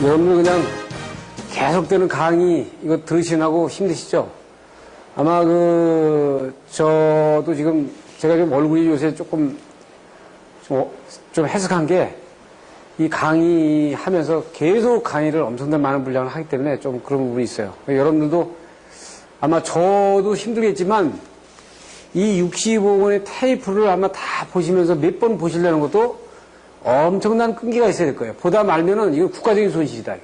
여러분들 그냥 계속되는 강의 이거 들으시느라고 힘드시죠? 아마 저도 지금 제가 좀 얼굴이 요새 좀 해석한 게 이 강의 하면서 계속 강의를 엄청난 많은 분량을 하기 때문에 좀 그런 부분이 있어요. 여러분들도 아마 저도 힘들겠지만 이 65권의 테이프를 아마 다 보시면서 몇 번 보시려는 것도 엄청난 끈기가 있어야 될 거예요. 보다 말면은 이거 국가적인 손실이다.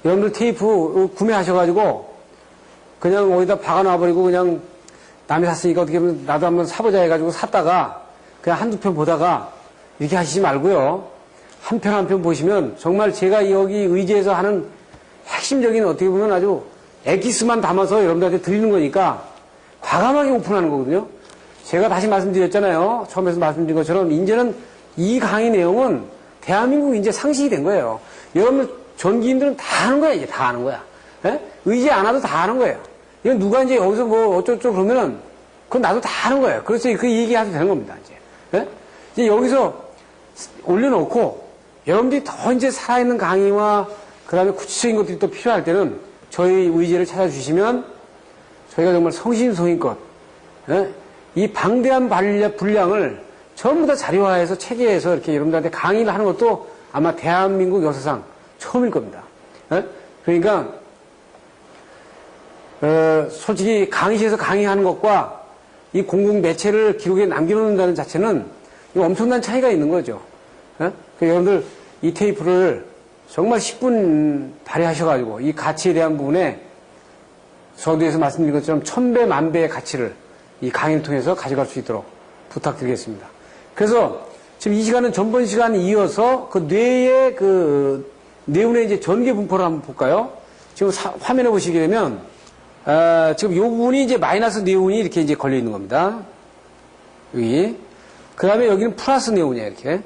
여러분들 테이프 구매하셔가지고 그냥 어디다 박아놔버리고 그냥 남이 샀으니까 어떻게 보면 나도 한번 사보자 해가지고 샀다가 그냥 한두 편 보다가 이렇게 하시지 말고요. 한 편 한 편 보시면 정말 제가 여기 의제에서 하는 핵심적인 어떻게 보면 아주 엑기스만 담아서 여러분들한테 드리는 거니까 과감하게 오픈하는 거거든요. 제가 다시 말씀드렸잖아요. 처음에서 말씀드린 것처럼 이제는 이 강의 내용은 대한민국 이제 상식이 된 거예요. 여러분들 전기인들은 다 아는 거야, 이제 다 아는 거야. 예? 의지 안 와도 다 아는 거예요. 이건 누가 이제 여기서 뭐 어쩌고저쩌고 그러면은 그건 나도 다 아는 거예요. 그래서 그 얘기해도 되는 겁니다, 이제. 예? 이제 여기서 올려놓고 여러분들이 더 이제 살아있는 강의와 그 다음에 구체적인 것들이 또 필요할 때는 저희 의제를 찾아주시면 저희가 정말 성심성의껏 이 방대한 분량을 전부 다 자료화해서 체계해서 이렇게 여러분들한테 강의를 하는 것도 아마 대한민국 역사상 처음일 겁니다. 그러니까 솔직히 강의실에서 강의하는 것과 이 공공 매체를 기록에 남겨놓는다는 자체는 엄청난 차이가 있는 거죠. 여러분들 이 테이프를 정말 10분 발휘하셔가지고 이 가치에 대한 부분에 서두에서 말씀드린 것처럼 1000배, 만배의 가치를 이 강의를 통해서 가져갈 수 있도록 부탁드리겠습니다. 그래서 지금 이 시간은 전번 시간에 이어서 그 뇌의 네온의 이제 전개 분포를 한번 볼까요? 지금 화면에 보시게 되면, 지금 요 부분이 이제 마이너스 네온이 이렇게 이제 걸려 있는 겁니다. 여기. 그 다음에 여기는 플러스 네온이에요, 이렇게.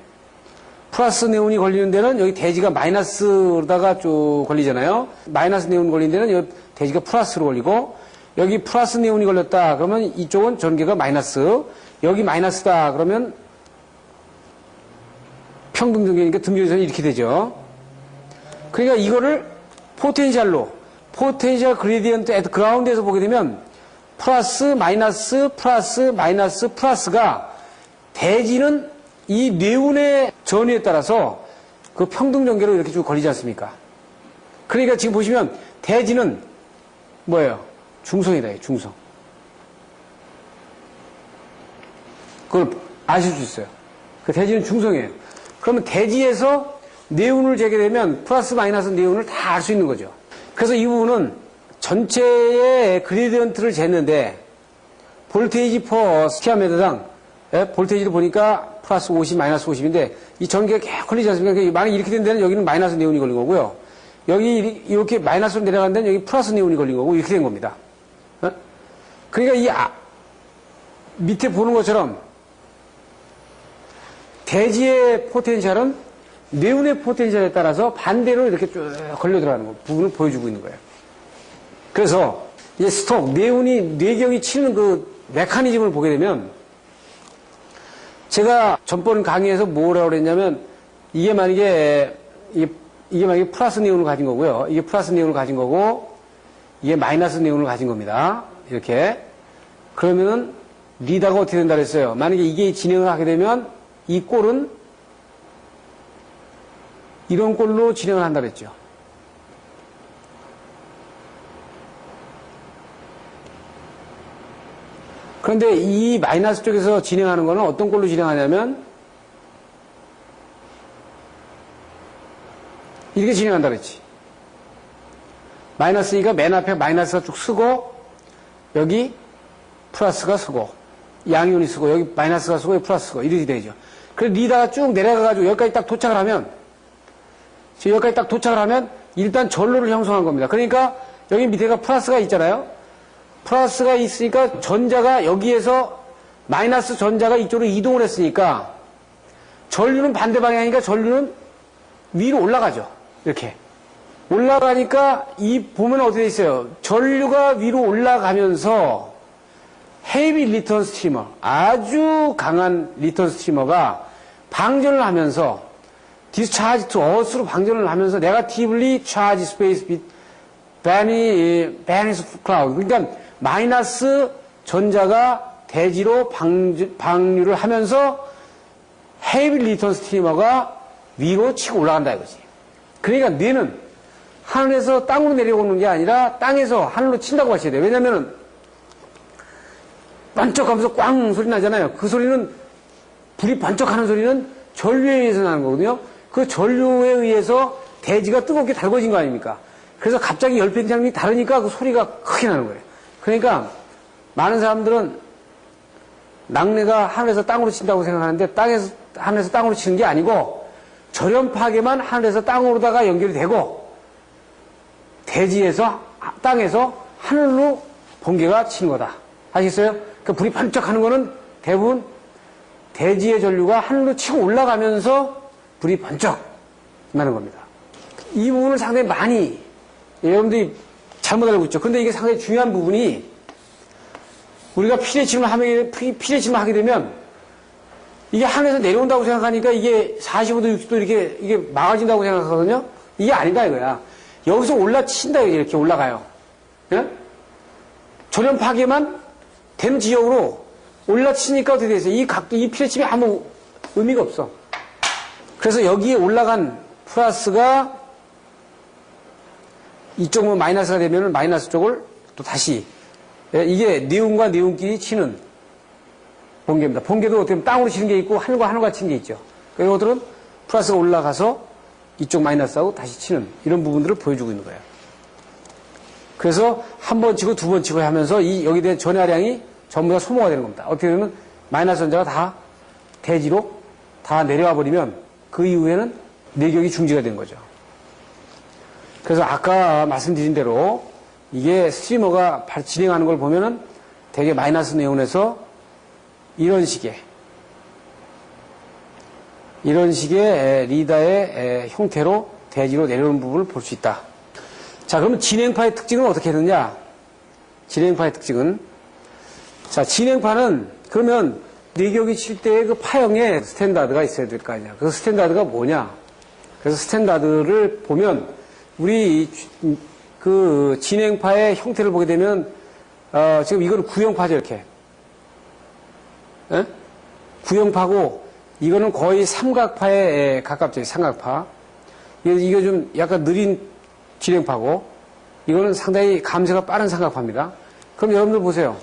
플러스 네온이 걸리는 데는 여기 대지가 마이너스로다가 쭉 걸리잖아요. 마이너스 네온 걸리는 데는 여기 대지가 플러스로 걸리고, 여기 플러스 네온이 걸렸다 그러면 이쪽은 전개가 마이너스, 여기 마이너스다 그러면 평등 전개니까 등교에서는 이렇게 되죠. 그러니까 이거를 포텐셜로, 포텐셜 그레디언트 앳 그라운드에서 보게 되면 플러스 마이너스 플러스 마이너스 플러스가 대지는 이 네온의 전위에 따라서 그 평등 전개로 이렇게 쭉 걸리지 않습니까? 그러니까 지금 보시면 대지는 뭐예요? 중성이다, 중성. 그걸 아실 수 있어요. 그 대지는 중성이에요. 그러면 대지에서 네온을 재게 되면 플러스 마이너스 네온을 다 알 수 있는 거죠. 그래서 이 부분은 전체의 그레디언트를 쟀는데 볼테이지 퍼 스퀘어 미터당 볼테이지를 보니까 플러스 50, 마이너스 50인데 이 전기가 계속 걸리지 않습니까? 만약에 이렇게 된 데는 여기는 마이너스 네온이 걸린 거고요. 여기 이렇게 마이너스로 내려가는 데는 여기 플러스 네온이 걸린 거고 이렇게 된 겁니다. 그러니까 이 밑에 보는 것처럼 대지의 포텐셜은 네온의 포텐셜에 따라서 반대로 이렇게 쭉 걸려 들어가는 부분을 보여주고 있는 거예요. 그래서 이제 네온이 뇌경이 치는 그 메커니즘을 보게 되면 제가 전번 강의에서 뭐라고 그랬냐면 이게 만약에 플러스 네온을 가진 거고요. 이게 플러스 네온을 가진 거고 이게 마이너스 네온을 가진 겁니다. 이렇게. 그러면은 리다가 어떻게 된다 그랬어요? 만약에 이게 진행을 하게 되면 이 꼴은 이런 꼴로 진행을 한다 그랬죠. 그런데 이 마이너스 쪽에서 진행하는 거는 어떤 꼴로 진행하냐면 이렇게 진행한다 그랬지. 마이너스니까 맨 앞에 마이너스가 쭉 쓰고 여기 플러스가 쓰고 양이온이 쓰고 여기 마이너스가 쓰고 여기 플러스 쓰고 이렇게 되죠. 그래서 리다가 쭉 내려가가지고 여기까지 딱 도착을 하면 일단 전로를 형성한 겁니다. 그러니까 여기 밑에가 플러스가 있잖아요. 플러스가 있으니까 전자가 여기에서 마이너스 전자가 이쪽으로 이동을 했으니까 전류는 반대 방향이니까 전류는 위로 올라가죠. 이렇게. 올라가니까 보면 어떻게 돼 있어요? 전류가 위로 올라가면서 헤이비 리턴 스트리머, 아주 강한 리턴 스트리머가 방전을 하면서 discharge to earth로 방전을 하면서 negatively charge space with Benny's cloud. 그러니까 마이너스 전자가 대지로 방류를 하면서 헤이비 리턴 스트리머가 위로 치고 올라간다 이거지. 그러니까 뇌는 하늘에서 땅으로 내려오는 게 아니라 땅에서 하늘로 친다고 하셔야 돼요. 왜냐면은 반짝하면서 꽝 소리 나잖아요. 그 소리는 불이 반짝하는 소리는 전류에 의해서 나는 거거든요. 그 전류에 의해서 대지가 뜨겁게 달궈진 거 아닙니까? 그래서 갑자기 열팽창이 다르니까 그 소리가 크게 나는 거예요. 그러니까 많은 사람들은 낙뢰가 하늘에서 땅으로 친다고 생각하는데 하늘에서 땅으로 치는 게 아니고 저렴파게만 하늘에서 땅으로다가 연결이 되고 대지에서 땅에서 하늘로 번개가 치는 거다. 아시겠어요? 그 불이 반짝하는 거는 대부분 대지의 전류가 하늘로 치고 올라가면서 불이 번쩍 나는 겁니다. 이 부분을 상당히 많이 여러분들이 잘못 알고 있죠. 근데 이게 상당히 중요한 부분이 우리가 피레침을 하게 되면 이게 하늘에서 내려온다고 생각하니까 이게 45도, 60도 이게 막아진다고 생각하거든요. 이게 아니다 이거야. 여기서 올라친다 이렇게 올라가요. 예? 전염파괴만 된 지역으로 올라치니까 어떻게 되겠어요? 이 피레침이 아무 의미가 없어. 그래서 여기에 올라간 플러스가 이쪽 마이너스가 되면 마이너스 쪽을 또 다시 이게 네온과 네온끼리 치는 번개입니다. 번개도 어떻게 보면 땅으로 치는 게 있고 하늘과 하늘과 치는 게 있죠. 그리고 이것들은 플러스가 올라가서 이쪽 마이너스하고 다시 치는 이런 부분들을 보여주고 있는 거예요. 그래서 한 번 치고 두 번 치고 하면서 여기에 대한 전하량이 전부 다 소모가 되는 겁니다. 어떻게 되면 마이너스 전자가 다 대지로 다 내려와 버리면 그 이후에는 내격이 중지가 되는 거죠. 그래서 아까 말씀드린 대로 이게 스트리머가 진행하는 걸 보면은 되게 마이너스 네온에서 이런 식의 리다의 형태로 대지로 내려오는 부분을 볼 수 있다. 자, 그러면 진행파의 특징은 어떻게 되느냐? 진행파의 특징은 자, 진행파는 그러면 내격이 칠 때의 그 파형에 스탠다드가 있어야 될 거 아니야. 그 스탠다드가 뭐냐? 그래서 스탠다드를 보면 우리 그 진행파의 형태를 보게 되면 지금 이거는 구형파죠 이렇게. 에? 구형파고 이거는 거의 삼각파에 가깝죠. 삼각파. 이거 좀 약간 느린 진행파고 이거는 상당히 감쇄가 빠른 삼각파입니다. 그럼 여러분들 보세요.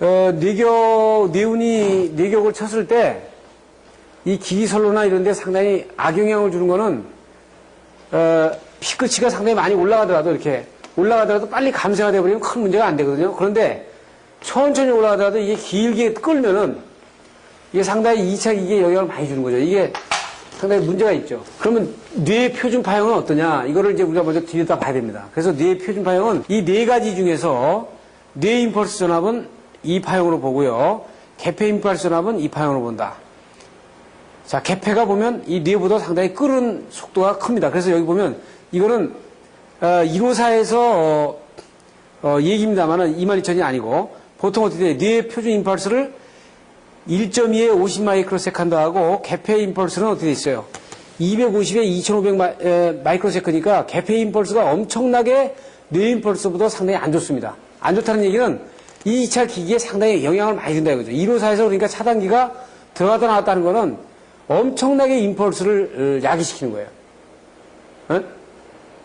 네온이 내격을 쳤을 때 이 기기선로나 이런 데 상당히 악영향을 주는 거는 피크치가 상당히 많이 올라가더라도 빨리 감쇄가 되어버리면 큰 문제가 안 되거든요. 그런데 천천히 올라가더라도 이게 길게 끌면은 이게 상당히 2차 기기에 영향을 많이 주는 거죠. 이게 상당히 문제가 있죠. 그러면 뇌의 표준 파형은 어떠냐? 이거를 이제 우리가 먼저 들여다 봐야 됩니다. 그래서 뇌의 표준 파형은 이 네 가지 중에서 뇌 임펄스 전압은 이 파형으로 보고요. 개폐 임펄스 전압은 이 파형으로 본다. 자, 개폐가 보면 이 뇌보다 상당히 끓은 속도가 큽니다. 그래서 여기 보면 이거는 154에서 얘기입니다만은 22,000이 아니고 보통 어떻게 돼요? 뇌의 표준 임펄스를 1.2에 50 마이크로 세컨드하고 개폐 임펄스는 어떻게 돼 있어요? 250에 2500 마이크로 세컨드니까 개폐 임펄스가 엄청나게 뇌 임펄스보다 상당히 안 좋습니다. 안 좋다는 얘기는 이 2차 기기에 상당히 영향을 많이 준다 이거죠. 154에서 그러니까 차단기가 들어갔다 나왔다는 거는 엄청나게 임펄스를 야기시키는 거예요. 어?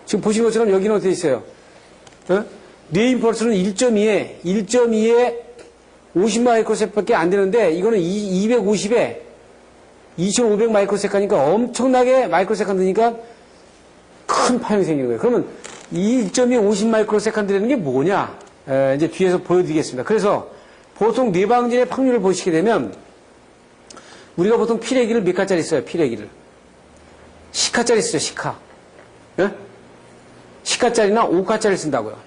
지금 보신 것처럼 여기는 어떻게 있어요? 어? 뇌 임펄스는 1.2에 50 마이크로세컨드밖에 안 되는데 이거는 250에 2500 마이크로세컨드니까 엄청나게 마이크로세컨드니까 큰 파형이 생기는 거예요. 그러면 이 1.2에 50 마이크로세컨드라는 게 뭐냐? 이제 뒤에서 보여드리겠습니다. 그래서 보통 뇌방진의 확률을 보시게 되면 우리가 보통 피레기를 몇 가짜리 써요? 피레기를 10가짜리 쓰죠. 10가. 예? 10가짜리나 5가짜리 쓴다고요.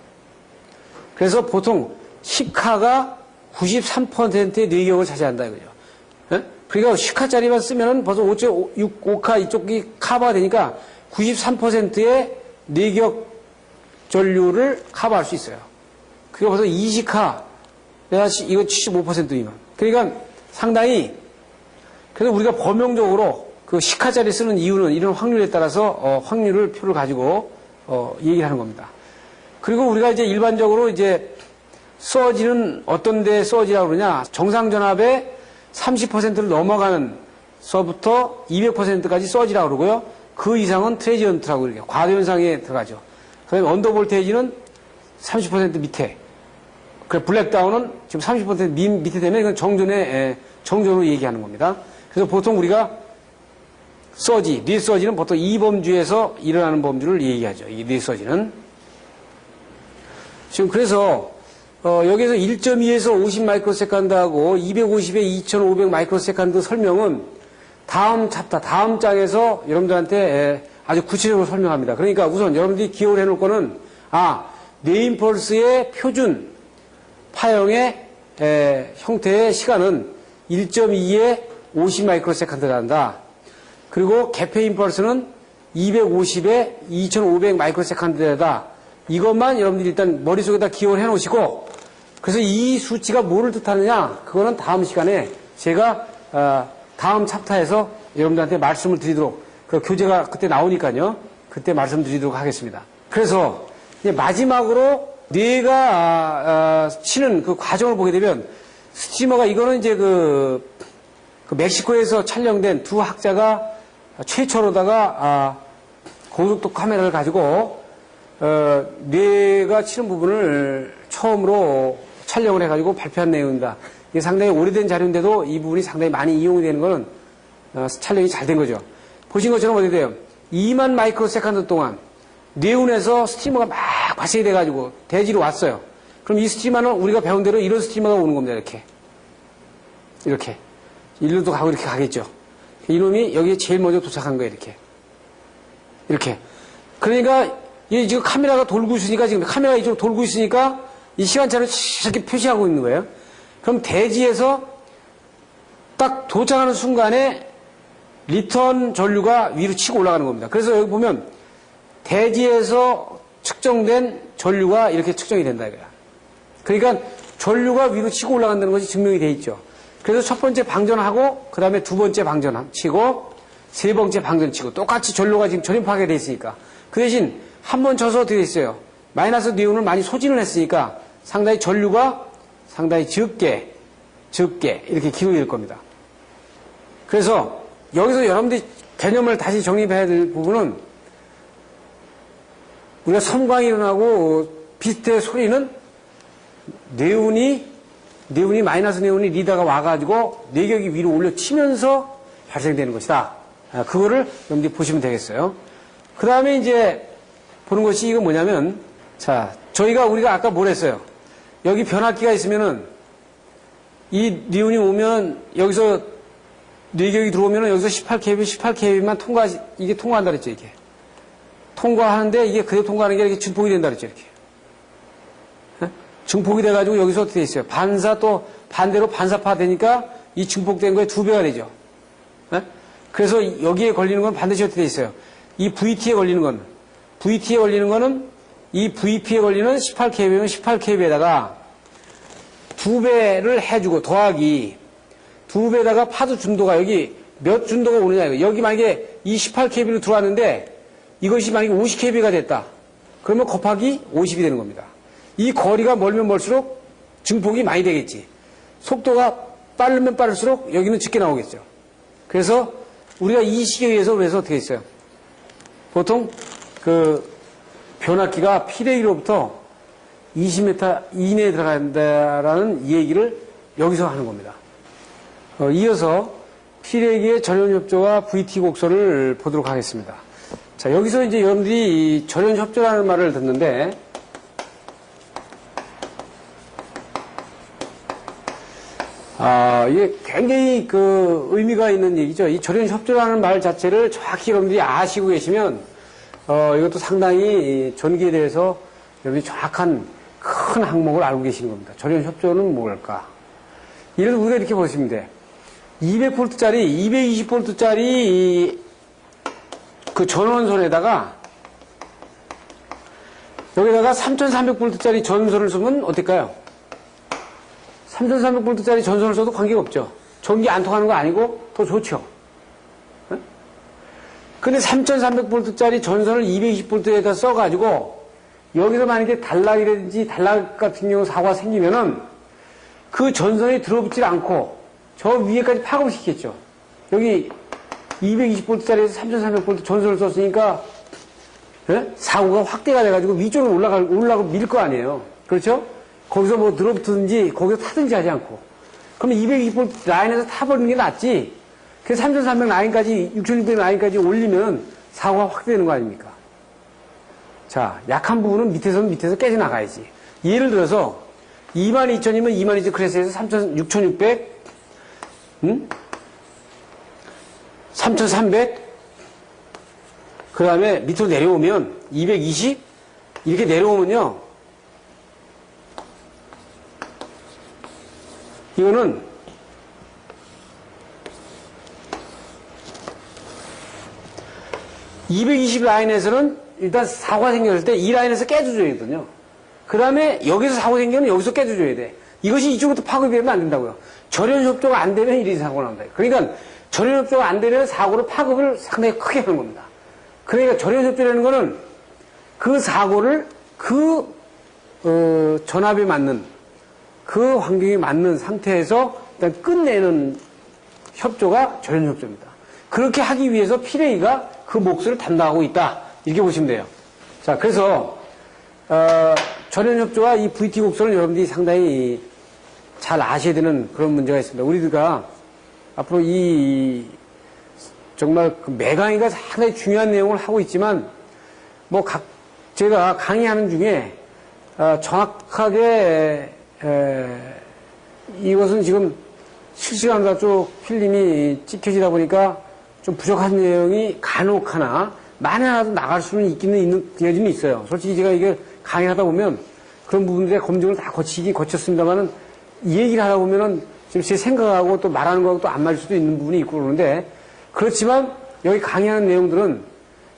그래서 보통 10가가 93%의 뇌격을 차지한다 이거죠. 예? 그러니까 10카짜리만 쓰면은 벌써 5.5카 이쪽이 커버가 되니까 93%의 뇌격 전류를 커버할 수 있어요. 그게 벌써 20카, 내가 이거 75% 미만. 그러니까 상당히, 그래서 우리가 범용적으로 그 시카짜리 쓰는 이유는 이런 확률에 따라서 확률을 표를 가지고 얘기를 하는 겁니다. 그리고 우리가 이제 일반적으로 이제 서지는 어떤 데 서지라고 그러냐? 정상전압의 30%를 넘어가는 서부터 200%까지 서지라고 그러고요. 그 이상은 트레지언트라고 그래요. 과도현상에 들어가죠. 그 다음에 언더볼테이지는 30% 밑에. 그 블랙다운은 지금 30% 밑에 되면 이건 정전으로 얘기하는 겁니다. 그래서 보통 우리가 서지, 리서지는 보통 이 범주에서 일어나는 범주를 얘기하죠. 이 리서지는. 지금 그래서 여기서 1.2에서 50 마이크로세컨드하고 250에 2500 마이크로세컨드 설명은 다음 챕터, 다음 장에서 여러분들한테 아주 구체적으로 설명합니다. 그러니까 우선 여러분들이 기억을 해놓을 거는 뇌임펄스의 표준 파형의 형태의 시간은 1.2에 50 마이크로세컨드를 한다. 그리고 개폐 임펄스는 250에 2500 마이크로세컨드다. 이것만 여러분들이 일단 머릿속에다 기억을 해 놓으시고, 그래서 이 수치가 뭐를 뜻하느냐, 그거는 다음 시간에 제가 다음 챕터에서 여러분들한테 말씀을 드리도록, 그 교재가 그때 나오니까요, 그때 말씀드리도록 하겠습니다. 그래서 이제 마지막으로 뇌가 치는 그 과정을 보게 되면, 스트리머가 이거는 이제 그 멕시코에서 촬영된 두 학자가 최초로다가 고속도 카메라를 가지고 뇌가 치는 부분을 처음으로 촬영을 해가지고 발표한 내용입니다. 이게 상당히 오래된 자료인데도 이 부분이 상당히 많이 이용이 되는 거는 촬영이 잘 된 거죠. 보신 것처럼 어떻게 돼요? 2만 마이크로 세컨드 동안 뇌운에서 스트리머가 막 발생이 돼가지고 대지로 왔어요. 그럼 이 스트리머는 우리가 배운 대로 이런 스트리머가 오는 겁니다. 이렇게 일로도 가고 이렇게 가겠죠. 이놈이 여기에 제일 먼저 도착한 거예요. 이렇게. 그러니까 이 지금 카메라가 돌고 있으니까, 지금 카메라가 이쪽으로 돌고 있으니까 이 시간차를 이렇게 표시하고 있는 거예요. 그럼 대지에서 딱 도착하는 순간에 리턴 전류가 위로 치고 올라가는 겁니다. 그래서 여기 보면 대지에서 측정된 전류가 이렇게 측정이 된다 이거야. 그러니까 전류가 위로 치고 올라간다는 것이 증명이 돼 있죠. 그래서 첫 번째 방전하고 그 다음에 두 번째 방전 치고 세 번째 방전 치고 똑같이 전류가 지금 전입하게 돼 있으니까, 그 대신 한 번 쳐서 어떻게 됐어요? 마이너스 뇌운을 많이 소진을 했으니까 상당히 전류가 상당히 적게 이렇게 기록이 될 겁니다. 그래서 여기서 여러분들이 개념을 다시 정립해야 될 부분은, 우리가 섬광이 일어나고 비슷해 소리는 뇌운이 마이너스 뇌운이 리다가 와가지고 뇌격이 위로 올려치면서 발생되는 것이다. 그거를 여러분들이 보시면 되겠어요. 그 다음에 이제 보는 것이 이거 뭐냐면, 자, 우리가 아까 뭘 했어요? 여기 변압기가 있으면은 이 뇌운이 오면 여기서 뇌격이 들어오면은 여기서 18kb만 이게 통과한다 그랬죠, 이게. 통과하는데 이게 그대로 통과하는 게 이렇게 증폭이 된다 그랬죠, 이렇게. 증폭이 돼가지고 여기서 어떻게 돼 있어요? 반대로 반사파 되니까 이 증폭된 거에 2배가 되죠. 그래서 여기에 걸리는 건 반드시 어떻게 돼 있어요? 이 VT에 걸리는 거는 이 VP에 걸리는 18kb면 18kb에다가 2배를 해주고 더하기 2배에다가 파도 준도가 여기 몇 준도가 오느냐. 여기 만약에 이 18kb로 들어왔는데 이것이 만약에 50kb가 됐다. 그러면 곱하기 50이 되는 겁니다. 이 거리가 멀면 멀수록 증폭이 많이 되겠지. 속도가 빠르면 빠를수록 여기는 적게 나오겠죠. 그래서 우리가 이 시계에 의해서 그래서 어떻게 했어요? 보통 그 변압기가 피레기로부터 20m 이내에 들어간다라는 얘기를 여기서 하는 겁니다. 이어서 피레기의 절연협조와 VT 곡선을 보도록 하겠습니다. 자, 여기서 이제 여러분들이 이 절연협조라는 말을 듣는데, 이게 굉장히 그 의미가 있는 얘기죠. 이 절연협조라는 말 자체를 정확히 여러분들이 아시고 계시면, 이것도 상당히 전기에 대해서 여러분이 정확한 큰 항목을 알고 계시는 겁니다. 절연협조는 뭘까? 예를 들어 우리가 이렇게 보시면 돼. 200V짜리, 220V짜리 그 전원선에다가 여기다가 3300V짜리 전선을 쓰면 어떨까요? 3300V짜리 전선을 써도 관계가 없죠. 전기 안 통하는 거 아니고 더 좋죠. 근데 3300V짜리 전선을 220V에다 써가지고 여기서 만약에 단락이라든지 단락 같은 경우 사고가 생기면은 그 전선이 들어붙질 않고 저 위에까지 파급을 시켰죠. 여기 220V짜리에서 3300V 전선을 썼으니까 예? 사고가 확대가 돼가지고 위쪽으로 올라가고 밀 거 아니에요. 그렇죠? 거기서 뭐 들어붙든지 거기서 타든지 하지 않고. 그러면 220V 라인에서 타버리는 게 낫지. 그래서 3300 라인까지, 6600 라인까지 올리면 사고가 확대되는 거 아닙니까? 자, 약한 부분은 밑에서 깨져나가야지. 예를 들어서 22000이면 22000 클래스에서 6600, 3300, 그 다음에 밑으로 내려오면 220, 이렇게 내려오면요. 이거는 (220) 라인에서는 일단 사고가 생겼을 때 이 라인에서 깨져줘야 되거든요. 그 다음에 여기서 사고 생기면 여기서 깨져줘야 돼. 이것이 이쪽부터 파급이 되면 안 된다고요. 절연 협조가 안 되면 이런 사고가 나온다. 그러니까 절연 협조가 안 되면 사고를 파급을 상당히 크게 하는 겁니다. 그러니까 절연 협조라는 거는 그 사고를 전압에 맞는 그 환경에 맞는 상태에서 일단 끝내는 협조가 절연 협조입니다. 그렇게 하기 위해서 피레이가 그 몫을 담당하고 있다. 이렇게 보시면 돼요. 자, 그래서 절연 협조와 이 VT 곡선을 여러분들이 상당히 잘 아셔야 되는 그런 문제가 있습니다. 우리가 앞으로 정말 그 매강의가 상당히 중요한 내용을 하고 있지만 제가 강의하는 중에 정확하게 이것은 지금 실시간으로 쭉 필름이 찍혀지다 보니까 좀 부족한 내용이 간혹 하나 만에 하나도 나갈 수는 있는 여지는 있어요. 솔직히 제가 이게 강의하다 보면 그런 부분들의 검증을 다 거쳤습니다만은 이 얘기를 하다 보면은 지금 제 생각하고 또 말하는 거하고 또 안 맞을 수도 있는 부분이 있고 그러는데, 그렇지만 여기 강의하는 내용들은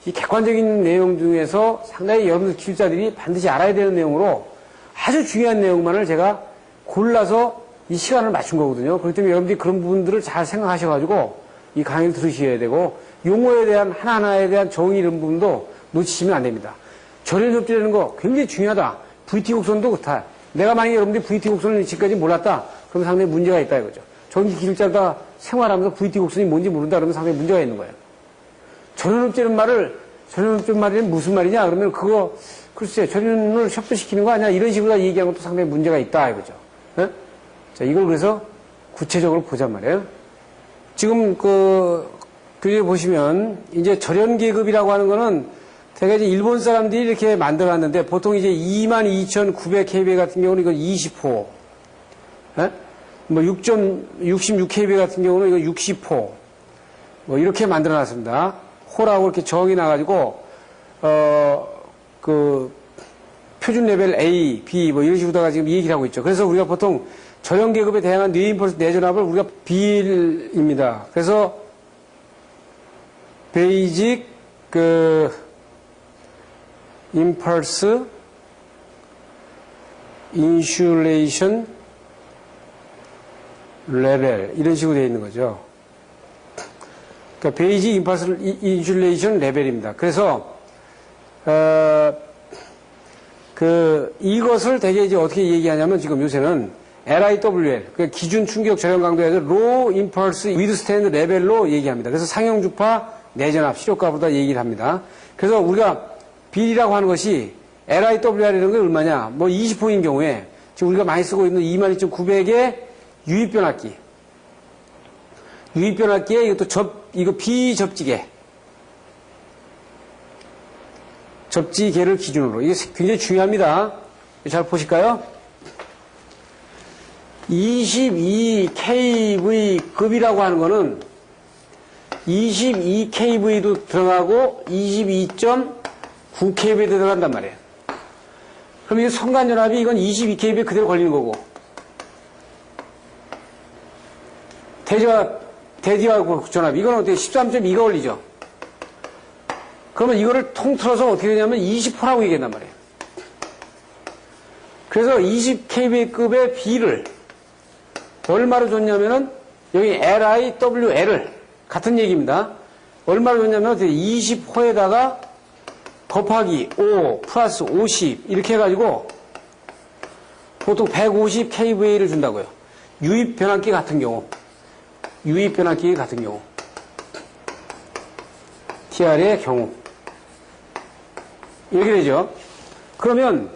이 객관적인 내용 중에서 상당히 여러분들 기술자들이 반드시 알아야 되는 내용으로 아주 중요한 내용만을 제가 골라서 이 시간을 맞춘 거거든요. 그렇기 때문에 여러분들이 그런 부분들을 잘 생각하셔가지고 이 강의를 들으셔야 되고, 용어에 대한 하나하나에 대한 정의 이런 부분도 놓치시면 안 됩니다. 절연 협조라는 거 굉장히 중요하다. VT 곡선도 그렇다. 내가 만약에 여러분들이 VT 곡선을 지금까지 몰랐다, 그러면 상당히 문제가 있다 이거죠. 전기 기술자가 생활하면서 VT 곡선이 뭔지 모른다 그러면 상당히 문제가 있는 거예요. 절연협조라는 말이 무슨 말이냐 그러면 글쎄 절연을 협조시키는 거 아니야 이런 식으로 얘기하는 것도 상당히 문제가 있다 이거죠. 네? 자, 이걸 그래서 구체적으로 보잔 말이에요. 지금 교재 보시면 이제 절연계급이라고 하는 거는 제가 이제 일본 사람들이 이렇게 만들어놨는데, 보통 이제 22,900kVA 같은 경우는 이건 20호, 네? 뭐 66kVA 같은 경우는 이거 60호, 뭐 이렇게 만들어놨습니다. 호라고 이렇게 정이 나가지고 표준 레벨 A, B 뭐 이런 식으로다가 지금 얘기를 하고 있죠. 그래서 우리가 보통 절연계급에 대항한 뇌임펄스 내전압을 우리가 B입니다. 그래서 베이직 임펄스 인슐레이션 레벨 이런 식으로 되어 있는 거죠. 그러니까 베이직 임펄스 인슐레이션 레벨입니다. 그래서 이것을 되게 이제 어떻게 얘기하냐면, 지금 요새는 LIWL, 그 기준 충격 절연 강도에서 Low Impulse Withstand 레벨로 얘기합니다. 그래서 상형 주파 내전압 시력가보다 얘기를 합니다. 그래서 우리가 빌이라고 하는 것이 LIWR이라는 게 얼마냐? 뭐 20호인 경우에 지금 우리가 많이 쓰고 있는 22,900의 유입변압기. 유입변압기에 이거 비접지계. 접지계를 기준으로. 이게 굉장히 중요합니다. 잘 보실까요? 22kV급이라고 하는 거는 22kV도 들어가고 22.9kV도 들어간단 말이에요. 그럼 이게 선간전압이 이건 22kV에 그대로 걸리는 거고, 대지와 전압 이건 어떻게 13.2가 걸리죠. 그러면 이거를 통틀어서 어떻게 되냐면 20호라고 얘기한단 말이에요. 그래서 20kV급의 B를 얼마로 줬냐면은 여기 LIWL을 같은 얘기입니다. 얼마를 줬냐면 20호에다가 곱하기 5 플러스 50 이렇게 해가지고 보통 150 kVA를 준다고요. 유입 변압기 같은 경우. 유입 변압기 같은 경우. TR의 경우. 이렇게 되죠. 그러면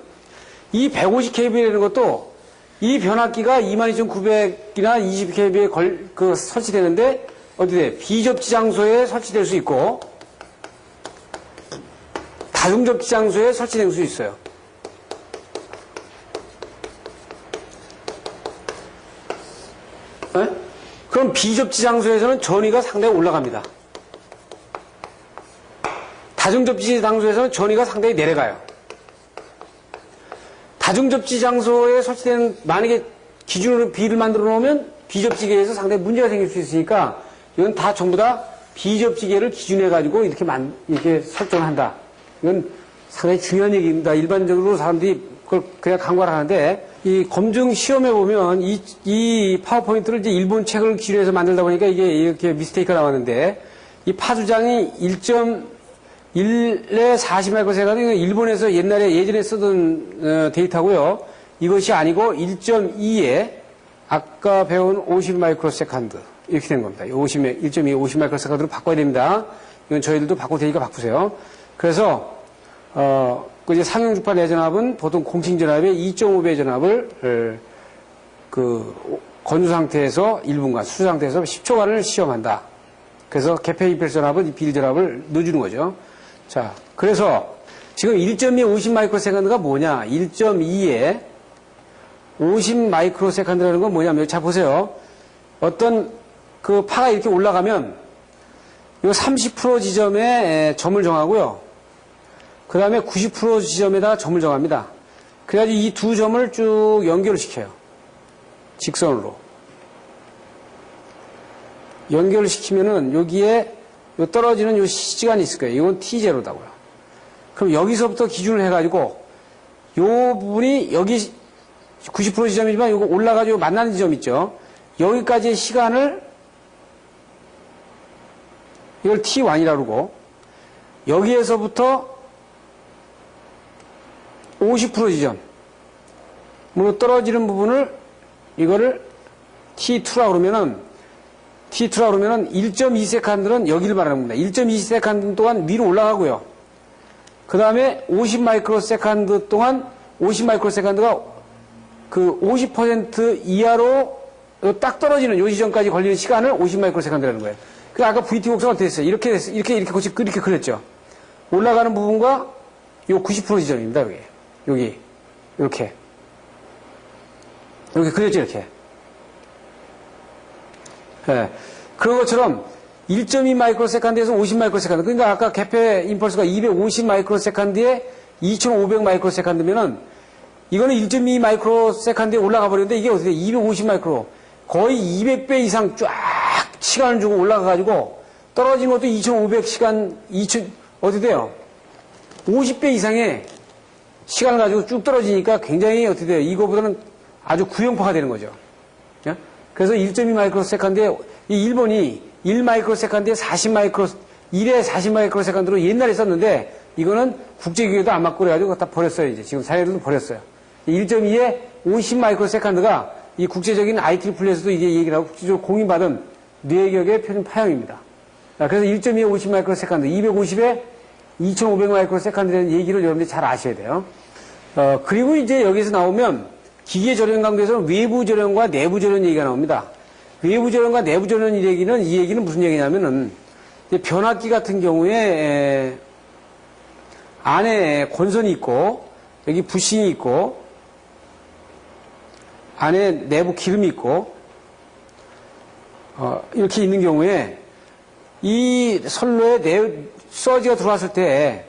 이 150kVA라는 것도 이 변압기가 22,900이나 20kVA에 설치되는데 어디 돼? 비접지 장소에 설치될 수 있고 다중접지 장소에 설치될 수 있어요. 네? 그럼 비접지 장소에서는 전위가 상당히 올라갑니다. 다중접지 장소에서는 전위가 상당히 내려가요. 다중접지 장소에 설치되는 만약에 기준으로 B를 만들어 놓으면 비접지계에서 상당히 문제가 생길 수 있으니까 이건 다 전부 다 비접지계를 기준해 가지고 이렇게 설정을 한다. 이건 상당히 중요한 얘기입니다. 일반적으로 사람들이 그걸 그냥 간과를 하는데 이 검증 시험에 보면 이 파워포인트를 이제 일본 책을 기준해서 만들다 보니까 이게 이렇게 미스테이크가 나왔는데 이 파주장이 1.1에 40마이크로세컨드 일본에서 예전에 쓰던 데이터고요. 이것이 아니고 1.2에 아까 배운 50마이크로세컨드 이렇게 된 겁니다. 1.2 50마이크로세컨드로 바꿔야 됩니다. 이건 저희들도 바꿀 테니까 바꾸세요. 그래서 이제 상용주파 내전압은 보통 공칭전압의 2.5배 전압을 건조 상태에서 1분간, 수주 상태에서 10초간을 시험한다. 그래서 개폐 입혈 전압은 이 비일 전압을 넣어주는 거죠. 자, 그래서 지금 1.2 50마이크로세컨드가 뭐냐? 1.2에 50마이크로세컨드라는 건 뭐냐면, 자, 보세요. 어떤 그 파가 이렇게 올라가면, 이 30% 지점에 점을 정하고요. 그 다음에 90% 지점에다가 점을 정합니다. 그래가지고 이 두 점을 쭉 연결을 시켜요. 직선으로. 연결을 시키면은 여기에 요 떨어지는 요 시간이 있을 거예요. 이건 T0다고요. 그럼 여기서부터 기준을 해가지고 요 부분이 여기 90% 지점이지만 요거 올라가지고 만나는 지점 있죠. 여기까지의 시간을 이걸 T1이라고 그러고 여기에서부터 50% 지점으로 떨어지는 부분을 이거를 T2라고 그러면은 1.2세컨드는 여기를 말하는 겁니다. 1.2세컨드 동안 위로 올라가고요. 그 다음에 50마이크로세컨드 동안 50마이크로세컨드가 그 50% 이하로 딱 떨어지는 요 지점까지 걸리는 시간을 50마이크로세컨드라는 거예요. 그 아까 VT 곡선 어떻게 됐어요? 이렇게 그렸죠. 올라가는 부분과 요 90% 지점입니다. 여기 이렇게 그렸죠. 이렇게. 네. 그런 것처럼 1.2 마이크로세컨드에서 50 마이크로세컨드. 그러니까 아까 개폐 임펄스가 250 마이크로세컨드에 2500 마이크로세컨드면은 이거는 1.2 마이크로세컨드에 올라가 버렸는데 이게 어떻게 돼? 250 마이크로. 거의 200배 이상 쫙 시간을 주고 올라가 가지고 떨어진 것도 2500 시간, 어떻게 돼요? 50배 이상의 시간을 가지고 쭉 떨어지니까 굉장히 어떻게 돼요? 이거보다는 아주 구형파가 되는 거죠. 예? 그래서 1.2 마이크로세컨드에 이 일본이 1 마이크로세컨드에 1에 40 마이크로세컨드로 옛날에 썼는데 이거는 국제기계도 안 맞고 그래가지고 갖다 버렸어요. 이제 지금 사회들도 버렸어요. 1.2에 50 마이크로세컨드가 이 국제적인 IEE에서도 이제 얘기를 하고 국제적으로 공인받은 뇌격의 표준 파형입니다. 그래서 1.2에 50 마이크로세컨드, 250에 2500 마이크로세컨드라는 얘기를 여러분들이 잘 아셔야 돼요. 그리고 이제 여기서 나오면 기계 절연 강도에서는 외부 절연과 내부 절연 얘기가 나옵니다. 외부 절연과 내부 절연 이 얘기는 무슨 얘기냐면은 변압기 같은 경우에 안에 권선이 있고 여기 부싱이 있고 안에 내부 기름이 있고 이렇게 있는 경우에 이 선로에 서지가 들어왔을 때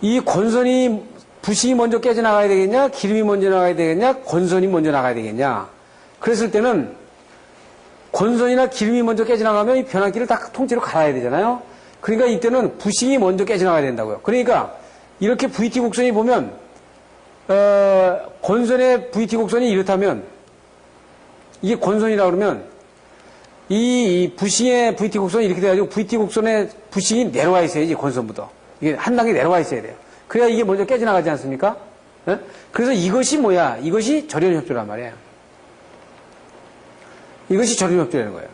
이 권선이 부싱이 먼저 깨져나가야 되겠냐, 기름이 먼저 나가야 되겠냐, 권선이 먼저 나가야 되겠냐. 그랬을 때는 권선이나 기름이 먼저 깨져나가면 이 변압기를 다 통째로 갈아야 되잖아요. 그러니까 이때는 부싱이 먼저 깨져나가야 된다고요. 그러니까 이렇게 VT 곡선이 보면 권선의 VT 곡선이 이렇다면 이게 권선이라고 그러면 이 부싱의 VT 곡선이 이렇게 돼가지고 VT 곡선의 부싱이 내려와 있어야지, 권선부터. 이게 한 단계 내려와 있어야 돼요. 그래야 이게 먼저 깨져나가지 않습니까? 네? 그래서 이것이 뭐야? 이것이 절연협조란 말이에요. 이것이 절연협조라는 거예요.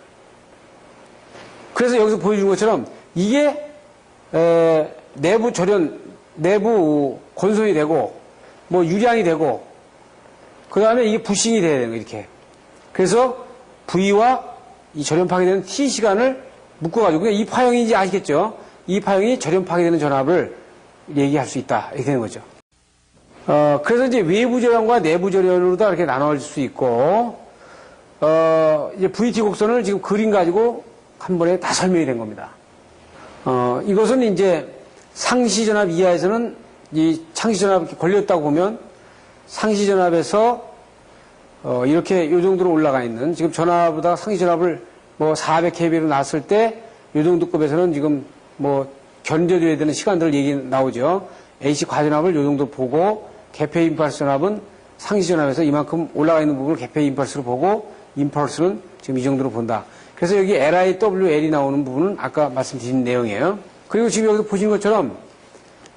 그래서 여기서 보여준 것처럼 이게 내부 절연, 내부 권선이 되고 뭐 유량이 되고 그 다음에 이게 부싱이 돼야 되는 거예요. 이렇게. 그래서 V와 이 절연 파괴되는 T 시간을 묶어가지고 이 파형이 이제 아시겠죠? 이 파형이 절연 파괴되는 전압을 얘기할 수 있다. 이렇게 되는 거죠. 그래서 이제 외부 절연과 내부 절연으로 다 이렇게 나눠질 수 있고, 이제 VT 곡선을 지금 그림 가지고 한 번에 다 설명이 된 겁니다. 이것은 이제 상시전압 이하에서는 이 상시전압이 걸렸다고 보면 상시전압에서 이렇게 요 정도로 올라가 있는 지금 전압보다 상시전압을 뭐 400kV로 놨을 때 요 정도 급에서는 지금 뭐 견뎌줘야 되는 시간들 얘기 나오죠. AC 과전압을 요 정도 보고 개폐 임펄스 전압은 상시전압에서 이만큼 올라가 있는 부분을 개폐 임펄스로 보고 임펄스는 지금 이 정도로 본다. 그래서 여기 LIWL이 나오는 부분은 아까 말씀드린 내용이에요. 그리고 지금 여기 보시는 것처럼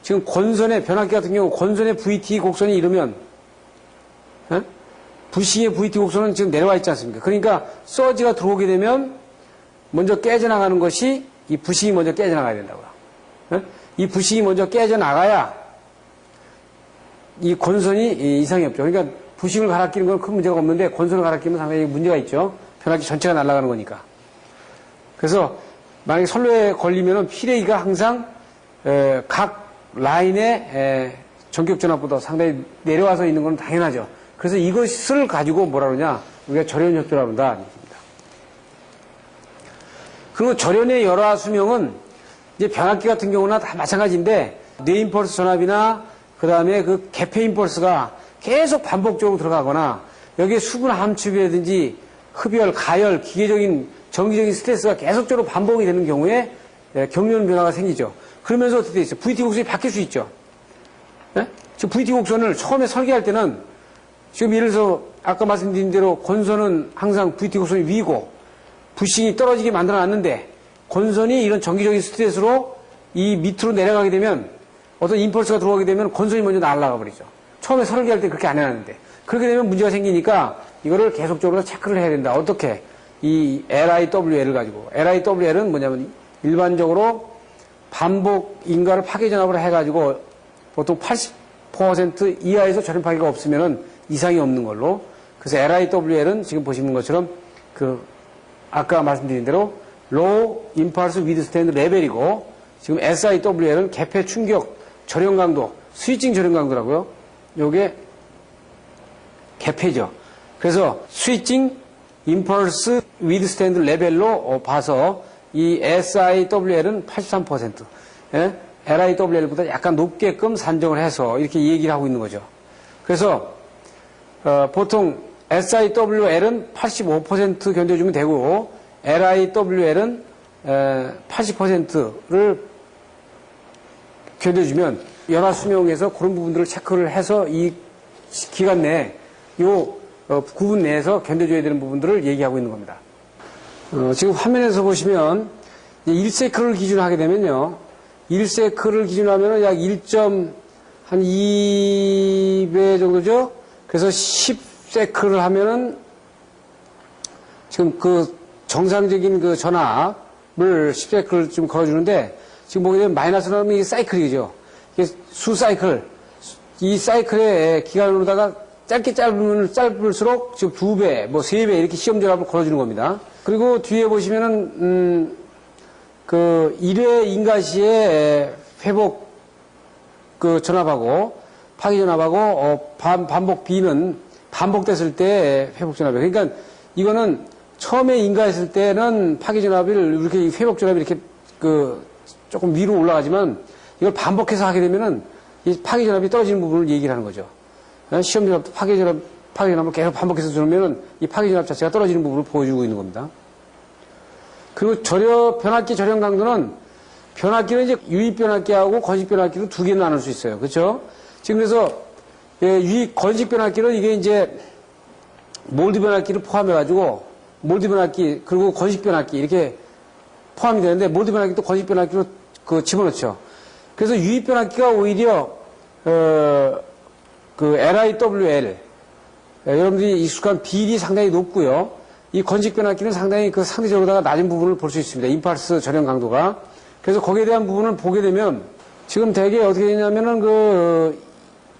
지금 권선의 변압기 같은 경우 권선의 VT 곡선이 이르면 부싱의 VT 곡선은 지금 내려와 있지 않습니까? 그러니까 서지가 들어오게 되면 먼저 깨져나가는 것이 이 부싱이 먼저 깨져나가야 된다고요. 이 부싱이 먼저 깨져나가야 이 권선이 이상이 없죠. 그러니까 부싱을 갈아 끼는 건 큰 문제가 없는데 권선을 갈아 끼면 상당히 문제가 있죠. 변압기 전체가 날아가는 거니까. 그래서 만약에 선로에 걸리면은 피레기가 항상 각 라인의 전격 전압보다 상당히 내려와서 있는 건 당연하죠. 그래서 이것을 가지고 뭐라 그러냐? 우리가 절연협조라고 한다. 그리고 절연의 열화 수명은 이제 변압기 같은 경우나 다 마찬가지인데 뇌임펄스 전압이나 그 다음에 그 개폐 임펄스가 계속 반복적으로 들어가거나 여기에 수분 함축이라든지 흡열, 가열, 기계적인 정기적인 스트레스가 계속적으로 반복이 되는 경우에 경련 변화가 생기죠. 그러면서 어떻게 돼 있어요? VT 곡선이 바뀔 수 있죠. 네? 지금 VT 곡선을 처음에 설계할 때는 지금 예를 들어서 아까 말씀드린 대로 권선은 항상 VT 곡선이 위고 부싱이 떨어지게 만들어 놨는데 권선이 이런 정기적인 스트레스로 이 밑으로 내려가게 되면 어떤 임펄스가 들어가게 되면 권선이 먼저 날아가 버리죠. 처음에 설계할 때 그렇게 안 해놨는데 그렇게 되면 문제가 생기니까 이거를 계속적으로 체크를 해야 된다. 어떻게? 이 LIWL을 가지고 LIWL은 뭐냐면 일반적으로 반복 인가를 파괴 전압으로 해가지고 보통 80% 이하에서 절연 파괴가 없으면은 이상이 없는 걸로. 그래서 LIWL은 지금 보시는 것처럼 그 아까 말씀드린 대로 Low Impulse Withstand 레벨이고 지금 SIWL은 개폐 충격 절연 강도, 스위칭 절연 강도라고요. 요게 개폐죠. 그래서 스위칭 임펄스 위드스탠드 레벨로 봐서 이 SIWL은 83%, 예? LIWL보다 약간 높게끔 산정을 해서 이렇게 얘기를 하고 있는 거죠. 그래서 보통 SIWL은 85% 견뎌주면 되고 LIWL은 80%를 견뎌주면 열화 수명에서 그런 부분들을 체크를 해서 이 기간 내에 요 구분 내에서 견뎌줘야 되는 부분들을 얘기하고 있는 겁니다. 지금 화면에서 보시면 1세클을 기준으로 하게 되면요. 1세클을 기준으로 하면 약 1.2배 정도죠. 그래서 10세클을 하면은 지금 그 정상적인 그 전압을 10세클을 좀 걸어주는데 지금 보게 되면 마이너스로 하면 이게 사이클이죠. 이게 수 사이클. 이 사이클의 기간으로다가 짧게 짧으면 짧을수록 지금 2배, 뭐 3배 이렇게 시험 전압을 걸어주는 겁니다. 그리고 뒤에 보시면은, 그 1회 인가시의 회복 그 전압하고 파괴 전압하고 반복 B는 반복됐을 때 회복 전압이에요. 그러니까 이거는 처음에 인가했을 때는 파괴 전압을 이렇게 회복 전압이 이렇게 그 조금 위로 올라가지만 이걸 반복해서 하게 되면은 이 파괴 전압이 떨어지는 부분을 얘기를 하는 거죠. 시험 전압도 파괴 전압을 계속 반복해서 주면은 이 파괴 전압 자체가 떨어지는 부분을 보여주고 있는 겁니다. 그리고 변압기 절연 강도는 변압기는 이제 유입 변압기하고 건식 변압기로 두 개로 나눌 수 있어요. 그렇죠? 지금 그래서 건식 변압기는 이게 이제 몰드 변압기를 포함해 가지고 몰드 변압기, 그리고 건식 변압기 이렇게 포함이 되는데 몰드 변압기도 건식 변압기로 그 집어넣죠. 그래서 유입 변압기가 오히려 그 LIWL 여러분들이 익숙한 비율이 상당히 높고요. 이 건식 변압기는 상당히 그 상대적으로다가 낮은 부분을 볼 수 있습니다. 임팔스 전형 강도가. 그래서 거기에 대한 부분을 보게 되면 지금 대개 어떻게 되냐면은 그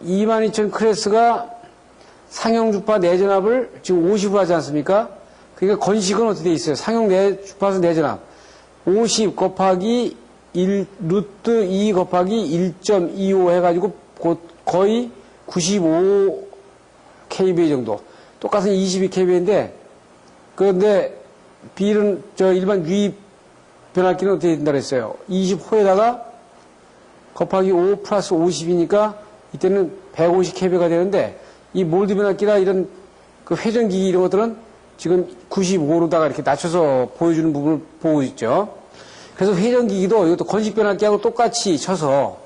22000 클래스가 상용 주파 내전압을 지금 50으로 하지 않습니까? 그러니까 건식은 어떻게 돼 있어요? 상용 주파수 내전압 50 곱하기 1 루트 2 곱하기 1.25 해가지고 거의 95 kVA 정도. 똑같은 22 kVA인데 그런데 B는 저 일반 유입 변압기는 어떻게 된다고 했어요? 20호에다가 곱하기 5 플러스 50이니까 이때는 150 kVA가 되는데 이 몰드 변압기나 이런 그 회전기기 이런 것들은 지금 95로다가 이렇게 낮춰서 보여주는 부분을 보고 있죠. 그래서 회전기기도 이것도 건식 변압기하고 똑같이 쳐서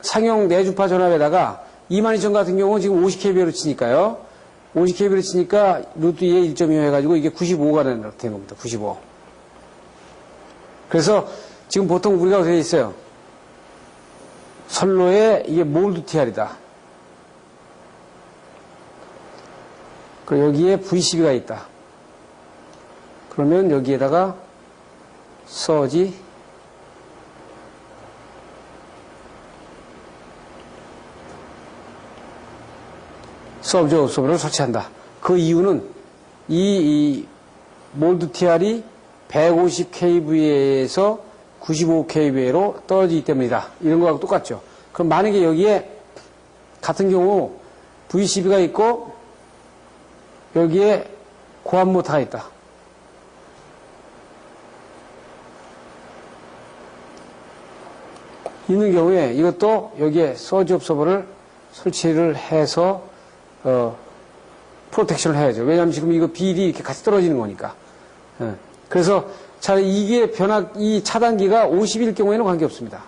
상용 내주파 전압에다가 22000 같은 경우는 지금 50kVA로 치니까요. 50kVA로 치니까 루트 2에 1.25 해가지고 이게 95가 되는 겁니다. 95. 그래서 지금 보통 우리가 어떻게 있어요? 선로에 이게 몰드 TR이다. 그리고 여기에 V12가 있다. 그러면 여기에다가 서지 서브를 설치한다. 그 이유는 이 몰드 TR이 150kVA에서 95kVA로 떨어지기 때문이다. 이런 거하고 똑같죠. 그럼 만약에 여기에 같은 경우 V12가 있고 여기에 고압 모터가 있다. 있는 경우에 이것도 여기에 서지 옵서버를 설치를 해서 프로텍션을 해야죠. 왜냐하면 지금 이거 비일이 이렇게 같이 떨어지는 거니까. 그래서 이게 이 차단기가 50일 경우에는 관계없습니다.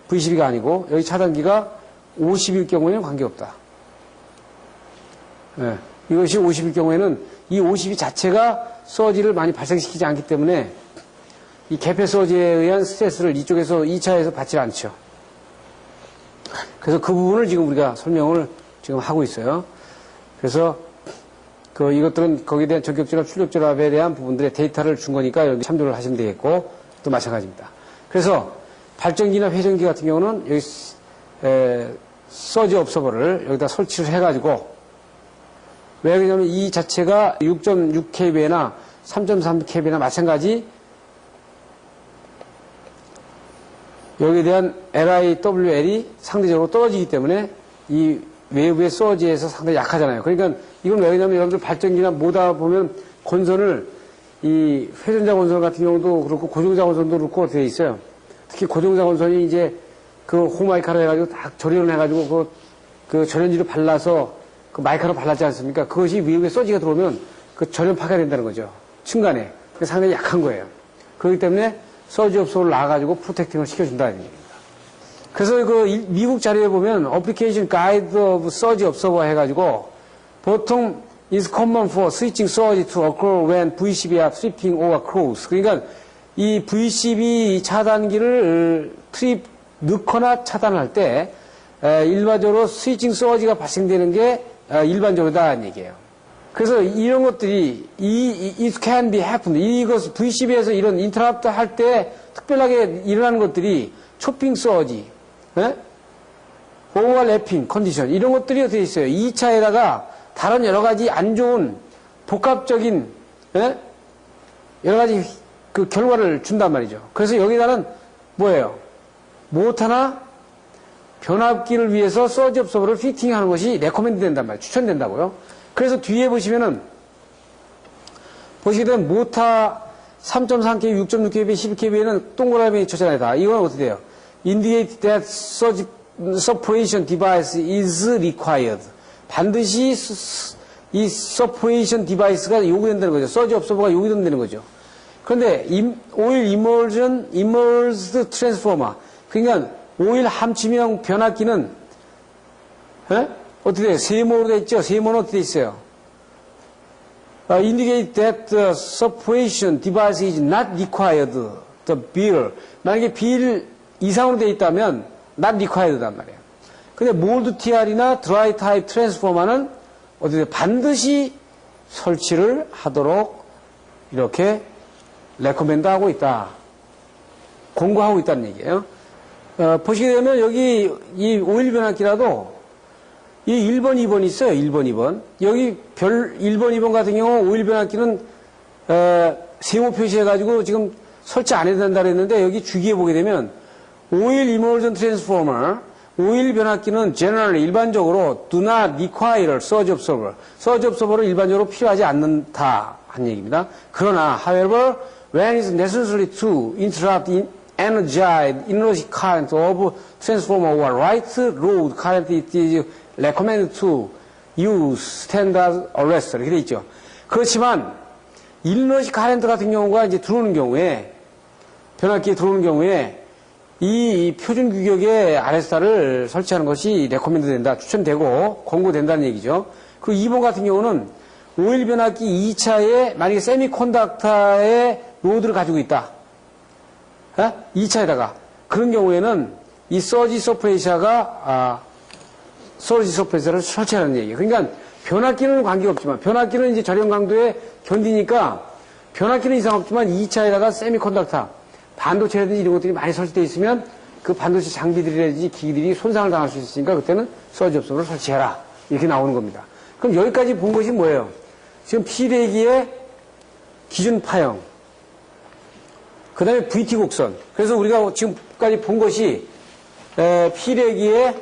V12가 아니고 여기 차단기가 50일 경우에는 관계없다. 이것이 50일 경우에는 이 50이 자체가 서지를 많이 발생시키지 않기 때문에 이 개폐 서지에 의한 스트레스를 이쪽에서 2차에서 받지 않죠. 그래서 그 부분을 지금 우리가 설명을 지금 하고 있어요. 그래서 이것들은 거기에 대한 전격전압, 출력전압에 대한 부분들의 데이터를 준 거니까 여기 참조를 하시면 되겠고 또 마찬가지입니다. 그래서 발전기나 회전기 같은 경우는 여기 서지 옵서버를 여기다 설치를 해가지고 왜 그러냐면 이 자체가 6.6kV나 3.3kV나 마찬가지 여기에 대한 LIWL이 상대적으로 떨어지기 때문에 이 외부의 서지에서 상당히 약하잖아요. 그러니까 이건 왜 그러냐면 여러분들 발전기나 뭐다 보면 건선을 이 회전자 건선 같은 경우도 그렇고 고정자 건선도 그렇고 되어 있어요. 특히 고정자 건선이 이제 그 호마이카로 해가지고 딱 절연을 해가지고 그 절연지를 발라서 그 마이카로 발랐지 않습니까? 그것이 외부에 서지가 들어오면 그 절연 파괴가 된다는 거죠. 층간에. 상당히 약한 거예요. 그렇기 때문에 서지 옵서버를 놔가지고 프로텍팅을 시켜준다는 얘기입니다. 그래서 그 미국 자료에 보면 Application Guide of Surge Observer 해가지고 보통 is common for switching surge to occur when V12 are tripping or close. 그러니까 이 V12 차단기를 트립 넣거나 차단할 때 일반적으로 스위칭 서지가 발생되는 게 일반적이다는 얘기예요. 그래서 이런 것들이 it can be happened. 이것 V12에서 이런 인터럽트 할 때 특별하게 일어나는 것들이 초핑 서지, 오버래핑 컨디션 이런 것들이 어떻게 있어요? 2차에다가 다른 여러 가지 안 좋은 복합적인 여러 가지 그 결과를 준단 말이죠. 그래서 여기다는 뭐예요? 모터나 변압기를 위해서 서지 옵서버를 피팅하는 것이 레코멘드 된단 말이에요. 추천된다고요. 그래서 뒤에 보시면은 보시게 되면 모터 3.3kV, 6.6kV, 12kV는 동그라미 쳐잖아요. 다. 이건 어떻게 돼요? Indicate that surge suppression device is required. 반드시 이 suppression device가 요구된다는 거죠. 서지 옵서버가 요구된다는 거죠. 그런데 오일 immersed transformer. 그러니까 오일 함취명 변압기는 어떻게 돼요? 세모로 돼 있죠? 세모는 어떻게 돼 있어요? indicate that the separation device is not required. The bill. 만약에 bill 이상으로 되어 있다면 not required단 말이에요. 근데 mold TR이나 dry type transformer는 어떻게 반드시 설치를 하도록 이렇게 recommend 하고 있다. 권고하고 있다는 얘기예요. 보시게 되면 여기 이 오일 변압기라도 이 1번, 2번 있어요. 1번, 2번. 여기 1번, 2번 같은 경우 오일 변압기는 세모 표시해가지고 지금 설치 안 해도 된다 그랬는데 여기 주기에 보게 되면 오일 immersion transformer, 오일 변압기는 generally 일반적으로 do not require surge absorber. surge absorber를 일반적으로 필요하지 않는다 한 얘기입니다. 그러나 however, when it's necessary to interrupt energized inertia current of transformer or right load current, it is recommended to use standard arrest 이렇게 돼 있죠. 그렇지만 이너시 카렌트 같은 경우가 이제 들어오는 경우에 변압기에 들어오는 경우에 이 표준 규격의 아레스타를 설치하는 것이 레코멘드 된다, 추천되고 권고된다는 얘기죠. 그 2번 같은 경우는 오일 변압기 2차에 만약에 세미컨덕터의 로드를 가지고 있다. 2차에다가 그런 경우에는 이 서지 서프레셔가 서지 서프레셔를 설치하는 얘기예요. 그러니까 변압기는 관계없지만 변압기는 이제 저렴 강도에 견디니까 변압기는 이상 없지만 2차에다가 세미컨덕터 반도체라든지 이런 것들이 많이 설치되어 있으면 그 반도체 장비들이라든지 기기들이 손상을 당할 수 있으니까 그때는 서지 업소를 설치해라 이렇게 나오는 겁니다. 그럼 여기까지 본 것이 뭐예요? 지금 P레기의 기준 파형, 그 다음에 VT 곡선. 그래서 우리가 지금까지 본 것이 P레기의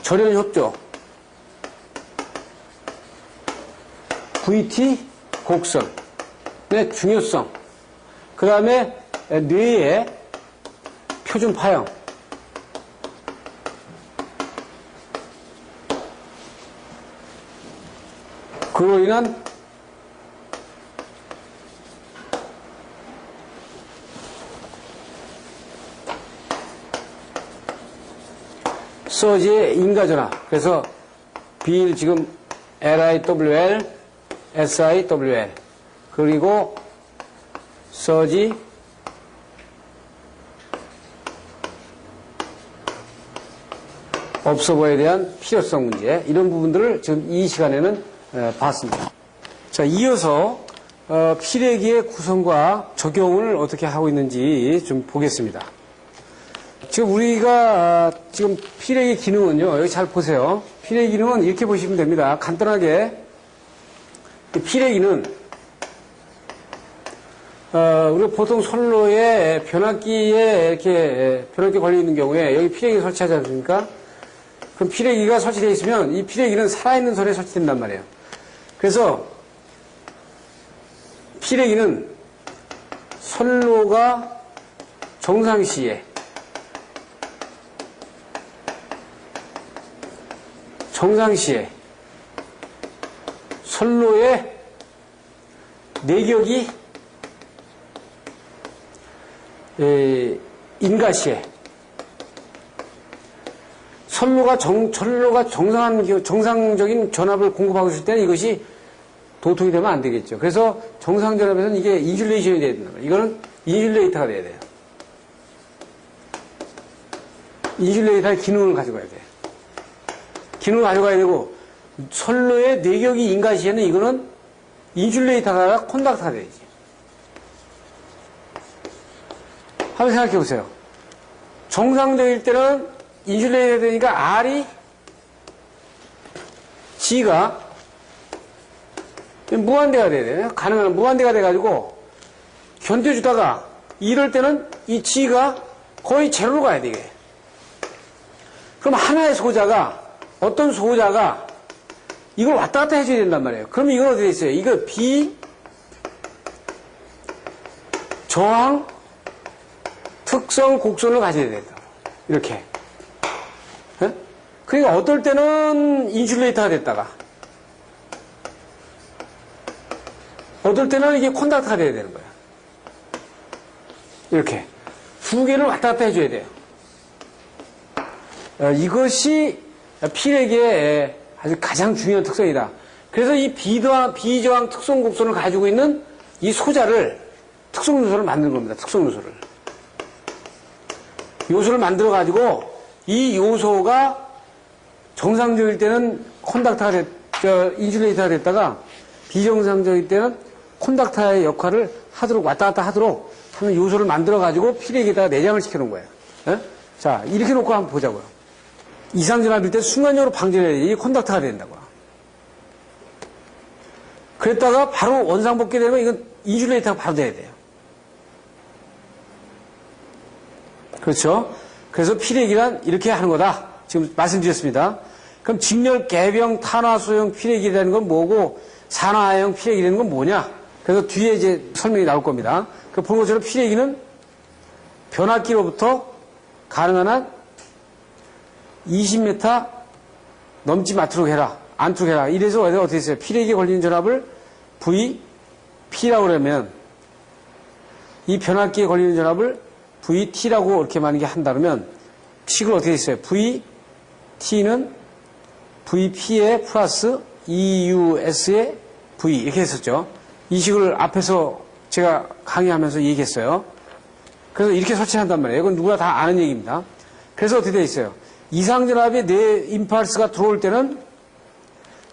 절연 협조, VT 곡선의 중요성, 그 다음에 뇌의 표준 파형, 그로 인한 서지의 인가전화. 그래서 비일 지금 LIWL, SIWL 그리고 서지 업서버에 대한 필요성 문제 이런 부분들을 지금 이 시간에는 봤습니다. 자, 이어서 P레기의 구성과 적용을 어떻게 하고 있는지 좀 보겠습니다. 지금 우리가 지금 P레기 기능은요, 여기 잘 보세요. P레기 기능은 이렇게 보시면 됩니다. 간단하게 P레기는 우리가 보통 선로에 변압기에 이렇게 변압기 걸려 있는 경우에 여기 P레기 설치하지 않습니까? 그럼 P레기가 설치되어 있으면 이 P레기는 살아있는 선에 설치된단 말이에요. 그래서 P레기는 선로가 정상시에 선로의 내격이 인가시에 선로가 정상적인 전압을 공급하고 있을 때는 이것이 도통이 되면 안 되겠죠. 그래서 정상 전압에서는 이게 인슐레이션이 돼야 된다. 이거는 인슐레이터가 돼야 돼요. 인슐레이터의 기능을 가져가야 돼요. 기능을 가져가야 되고 선로의 내격이 인가시에는 이거는 인슐레이터가 아니라 콘덕터가 돼야지. 한번 생각해 보세요. 정상적일 때는 인슐레이터가 되니까 R이 G가 무한대가 돼야 돼요. 가능한 무한대가 돼가지고 견뎌주다가 이럴 때는 이 G가 거의 제로로 가야 돼, 이게. 그럼 하나의 소자가 어떤 소자가 이걸 왔다 갔다 해줘야 된단 말이에요. 그럼 이건 어떻게 돼 있어요? 이거 비저항 특성 곡선을 가져야 된다. 이렇게. 네? 그러니까 어떨 때는 인슐레이터가 됐다가 어떨 때는 이게 콘덕터가 돼야 되는 거야. 이렇게. 두 개를 왔다 갔다 해줘야 돼요. 이것이 P레기의 아주 가장 중요한 특성이다. 그래서 이 비저항 특성 곡선을 가지고 있는 이 소자를 특성 요소를 만든 겁니다. 특성 요소를. 요소를 만들어 가지고 이 요소가 정상적일 때는 인슐레이터가 됐다가 비정상적일 때는 콘덕터의 역할을 하도록 왔다 갔다 하도록 하는 요소를 만들어 가지고 피레기에다가 내장을 시켜 놓은 거예요. 예? 자, 이렇게 놓고 한번 보자고요. 이상전압일 때 순간적으로 방전해야 돼. 이게 콘덕터가 된다고요. 그랬다가 바로 원상복귀 되면 이건 인슐레이터가 바로 돼야 돼요. 그렇죠? 그래서 피레기란 이렇게 하는 거다. 지금 말씀드렸습니다. 그럼 직렬 개병 탄화소형 피레기라는 건 뭐고 산화형 피레기라는 건 뭐냐? 그래서 뒤에 이제 설명이 나올 겁니다. 그 보는 것처럼 피레기는 변압기로부터 가능한 한 20m 넘지 않도록 해라. 이래서 어떻게 했어요? 피레기에 걸리는 전압을 VP라고 그러면 이 변압기에 걸리는 전압을 VT라고 이렇게 만약에 한다면 식을 어떻게 했어요? VT는 VP에 플러스 EUS에 V 이렇게 했었죠. 이 식을 앞에서 제가 강의하면서 얘기했어요. 그래서 이렇게 설치한단 말이에요. 이건 누구나 다 아는 얘기입니다. 그래서 어떻게 되어 있어요? 이상전압에 내 임펄스가 들어올 때는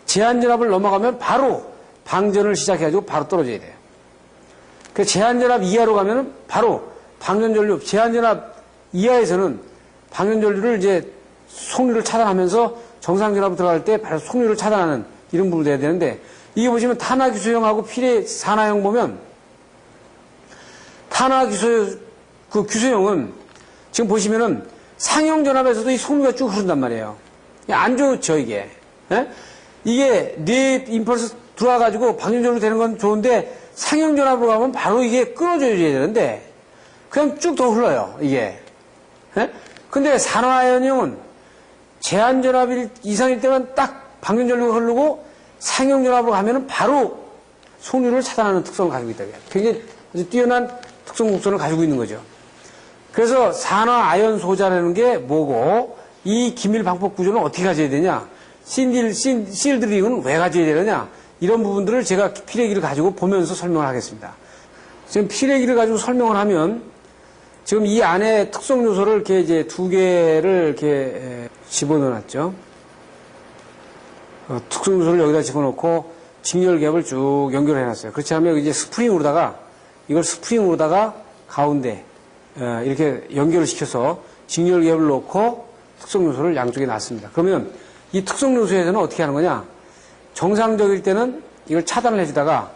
제한전압을 넘어가면 바로 방전을 시작해가지고 바로 떨어져야 돼요. 그 제한전압 이하로 가면은 바로 방전전류, 제한전압 이하에서는 방전전류를 이제 속류를 차단하면서 정상전압으로 들어갈 때 바로 속류를 차단하는 이런 부분이 돼야 되는데 이게 보시면 탄화규소형하고 산화형 보면 규소형은 지금 보시면은 상형전압에서도 이 속류가 쭉 흐른단 말이에요. 안 좋죠, 이게. 예? 이게 뇌 임펄스 들어와가지고 방전전류 되는 건 좋은데 상형전압으로 가면 바로 이게 끊어져야 되는데 그냥 쭉 더 흘러요, 이게. 예? 근데 산화형은 제한전압 이상일 때만 딱 방전전류가 흐르고 상형전압으로 가면은 바로 속류를 차단하는 특성을 가지고 있다. 굉장히 아주 뛰어난 특성 곡선을 가지고 있는 거죠. 그래서 산화 아연 소자라는 게 뭐고 이 기밀 방법 구조는 어떻게 가져야 되냐? 실드링은 왜 가져야 되느냐? 이런 부분들을 제가 피레기를 가지고 보면서 설명을 하겠습니다. 지금 피레기를 가지고 설명을 하면 지금 이 안에 특성 요소를 이렇게 이제 두 개를 이렇게 집어넣어 놨죠. 특성 요소를 여기다 집어넣고 직렬 갭을 쭉 연결해 놨어요. 그렇지 않으면 이제 이걸 스프링으로다가 가운데 이렇게 연결을 시켜서 직렬 갭을 놓고 특성 요소를 양쪽에 놨습니다. 그러면 이 특성 요소에서는 어떻게 하는 거냐? 정상적일 때는 이걸 차단을 해주다가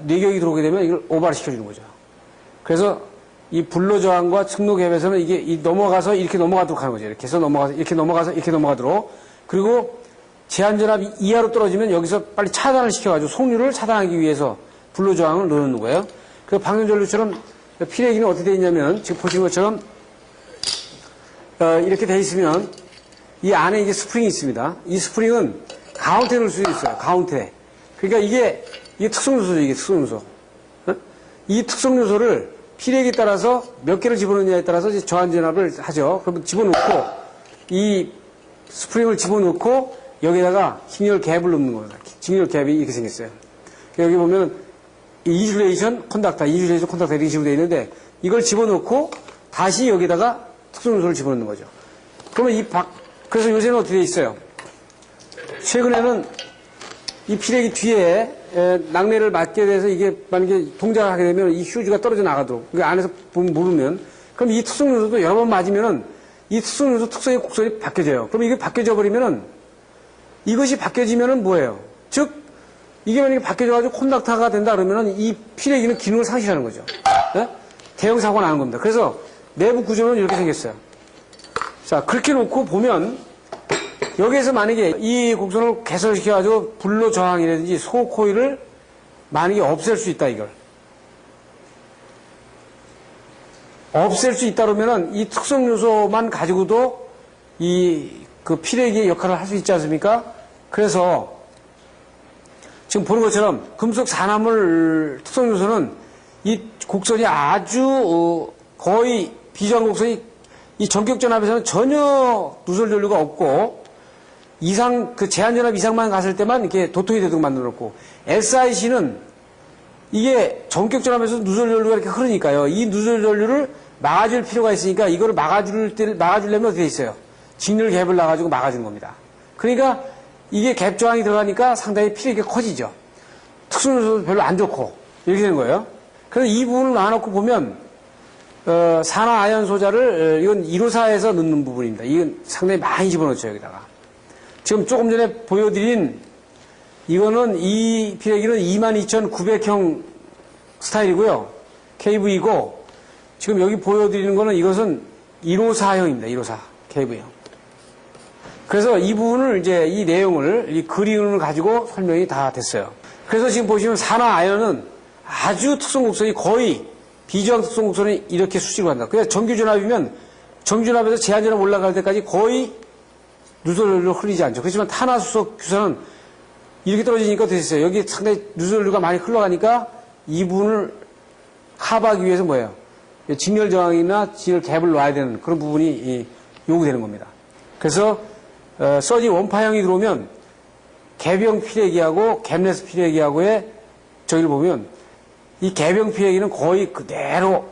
뇌격이 들어오게 되면 이걸 오버를 시켜주는 거죠. 그래서 이 불로 저항과 측로 갭에서는 이게 넘어가서 이렇게 넘어가도록 하는 거죠. 이렇게 해서 이렇게 넘어가도록. 그리고 제한전압 이하로 떨어지면 여기서 빨리 차단을 시켜가지고 속류를 차단하기 위해서 불로 저항을 넣는 거예요. 그 방전전류처럼 피레기는 어떻게 되어 있냐면 지금 보시는 것처럼 이렇게 되어 있으면 이 안에 이게 스프링이 있습니다. 이 스프링은 가운데에 넣을 수도 있어요. 가운데. 그러니까 이게 특성 요소죠. 이게 특성 요소. 이 특성 요소를 피레기에 따라서 몇 개를 집어넣느냐에 따라서 이제 저항전압을 하죠. 그럼 집어넣고 이 스프링을 집어넣고 여기다가 직렬 갭을 넣는 겁니다. 직렬 갭이 이렇게 생겼어요. 여기 보면 인슐레이션 콘덕터 이런 식으로 되어 있는데 이걸 집어넣고 다시 여기다가 특성 요소를 집어넣는 거죠. 그러면 그래서 요새는 어떻게 되어 있어요? 최근에는 이 피레기 뒤에 낙뢰를 맞게 돼서 이게 만약에 동작을 하게 되면 이 휴지가 떨어져 나가도록 그 안에서 물으면 그럼 이 특성 요소도 여러 번 맞으면은 이 특성 요소 특성의 곡선이 바뀌어져요. 그럼 이게 바뀌어져 버리면은 이것이 바뀌어지면은 뭐예요? 즉 이게 만약에 바뀌어져가지고 콘덕터가 된다 그러면은 이 피레기는 기능을 상실하는 거죠. 네? 대형 사고가 나는 겁니다. 그래서 내부 구조는 이렇게 생겼어요. 자, 그렇게 놓고 보면 여기에서 만약에 이 곡선을 개설시켜가지고 불로 저항이라든지 소코일을 만약에 없앨 수 있다, 이걸. 없앨 수 있다 그러면은 이 특성 요소만 가지고도 그 피레기의 역할을 할 수 있지 않습니까? 그래서 지금 보는 것처럼 금속 산화물 특성 요소는 이 곡선이 아주 거의 비저항 곡선이 이 전격 전압에서는 전혀 누설 전류가 없고 이상, 그 제한전압 이상만 갔을 때만 이렇게 도통이 되도록 만들어 놓고, SIC는 이게 전격전압에서 누설전류가 이렇게 흐르니까요. 이 누설전류를 막아줄 필요가 있으니까 이거를 막아주려면 어떻게 돼 있어요? 직렬 갭을 놔가지고 막아주는 겁니다. 그러니까 이게 갭 저항이 들어가니까 상당히 피력이 커지죠. 특수요소도 별로 안 좋고, 이렇게 되는 거예요. 그래서 이 부분을 놔놓고 보면, 산화 아연 소자를, 이건 154에서 넣는 부분입니다. 이건 상당히 많이 집어넣죠, 여기다가. 지금 조금 전에 보여드린, 이거는 이 피레기는 22,900형 스타일이고요. KV이고, 지금 여기 보여드리는 거는 이것은 154형입니다. 154 KV형. 그래서 이 부분을 이제 이 내용을, 이 그림을 가지고 설명이 다 됐어요. 그래서 지금 보시면 산화 아연은 아주 특성 곡선이 거의 비저항 특성 곡선이 이렇게 수직으로 간다. 그래서 정규전압이면 정규전압에서 제한전압 올라갈 때까지 거의 누설전류로 흘리지 않죠. 그렇지만 탄화수소 규선은 이렇게 떨어지니까 어떻게 됐어요? 여기 상당히 누설전류가 많이 흘러가니까 이 부분을 커버하기 위해서 뭐예요? 직렬 저항이나 직렬 갭을 놔야 되는 그런 부분이 요구되는 겁니다. 그래서 서지 원파형이 들어오면 갭형 피레기하고 갭레스 피레기하고의 저기를 보면 이 갭형 피레기는 거의 그대로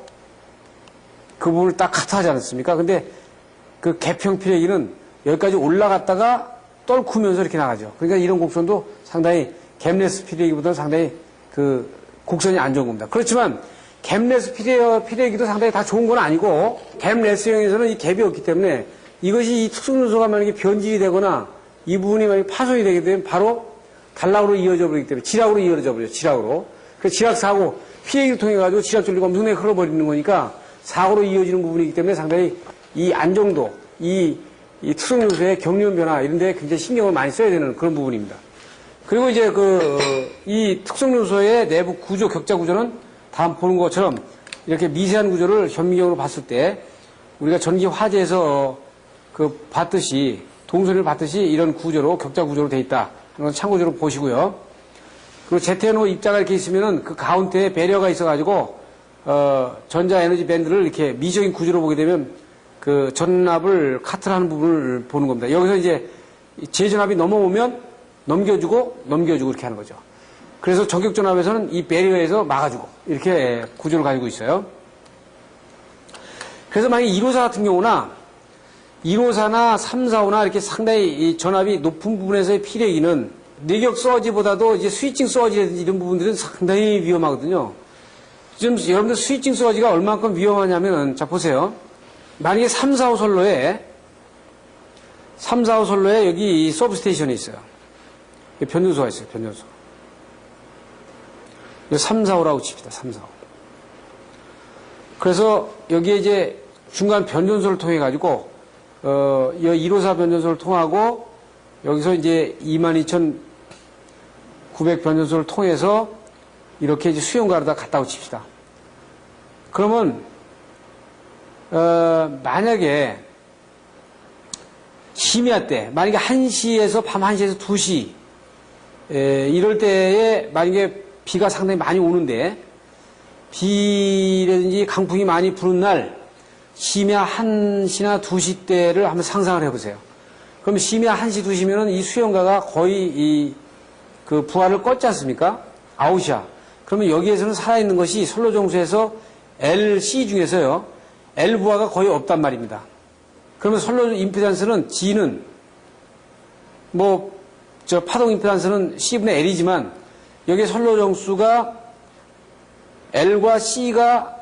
그 부분을 딱 카트하지 않습니까? 근데 그 갭형 피레기는 여기까지 올라갔다가 떨구면서 이렇게 나가죠. 그러니까 이런 곡선도 상당히 갭레스 피레기보다는 상당히 그 곡선이 안 좋은 겁니다. 그렇지만 갭레스 피레기도 상당히 다 좋은 건 아니고 갭레스형에서는 이 갭이 없기 때문에 이것이 이 특수요소가 만약에 변질이 되거나 이 부분이 만약에 파손이 되게 되면 바로 단락으로 이어져 버리기 때문에 지락으로 이어져 버려요. 지락으로. 그래서 지락사고 피레기를 통해 가지고 지락전류가 엄청나게 흘러버리는 거니까 사고로 이어지는 부분이기 때문에 상당히 이 안정도, 이 특성요소의 경련 변화 이런 데 굉장히 신경을 많이 써야 되는 그런 부분입니다. 그리고 이제 이 특성요소의 내부 구조, 격자 구조는 다음 보는 것처럼 이렇게 미세한 구조를 현미경으로 봤을 때 우리가 전기 화재에서 봤듯이 동선을 봤듯이 이런 구조로 격자 구조로 돼 있다. 이건 참고적으로 보시고요. 그리고 ZNO 입자가 이렇게 있으면은 그 가운데에 배려가 있어가지고 전자 에너지 밴드를 이렇게 미적인 구조로 보게 되면 그 전압을 카트를 하는 부분을 보는 겁니다. 여기서 이제 재전압이 넘어오면 넘겨주고 이렇게 하는 거죠. 그래서 전격전압에서는 이 배리어에서 막아주고 이렇게 구조를 가지고 있어요. 그래서 만약에 154 같은 경우나 154나 345나 이렇게 상당히 이 전압이 높은 부분에서의 피레기는 내격 서지보다도 이제 스위칭 서지라든지 이런 부분들은 상당히 위험하거든요. 지금 여러분들 스위칭 서지가 얼마만큼 위험하냐면은 자 보세요. 만약에 345 선로에 여기 서브스테이션이 있어요. 변전소가 있어요. 변전소. 345라고 칩시다. 345. 그래서 여기에 이제 중간 변전소를 통해 가지고 154 변전소를 통하고 여기서 이제 22,900 변전소를 통해서 이렇게 이제 수용가로다 갔다고 칩시다. 그러면 만약에 심야 때 만약에 1시에서 밤 1시에서 2시 이럴 때에 만약에 비가 상당히 많이 오는데 비라든지 강풍이 많이 부는 날 심야 1시나 2시 때를 한번 상상을 해보세요. 그럼 심야 1시, 2시면은 이 수용가가 거의 그 부하를 껐지 않습니까? 아웃이야. 그러면 여기에서는 살아있는 것이 선로정수에서 LC 중에서요, L 부하가 거의 없단 말입니다. 그러면 선로 임피던스는 G는 파동 임피던스는 C분의 L이지만 여기에 선로정수가 L과 C가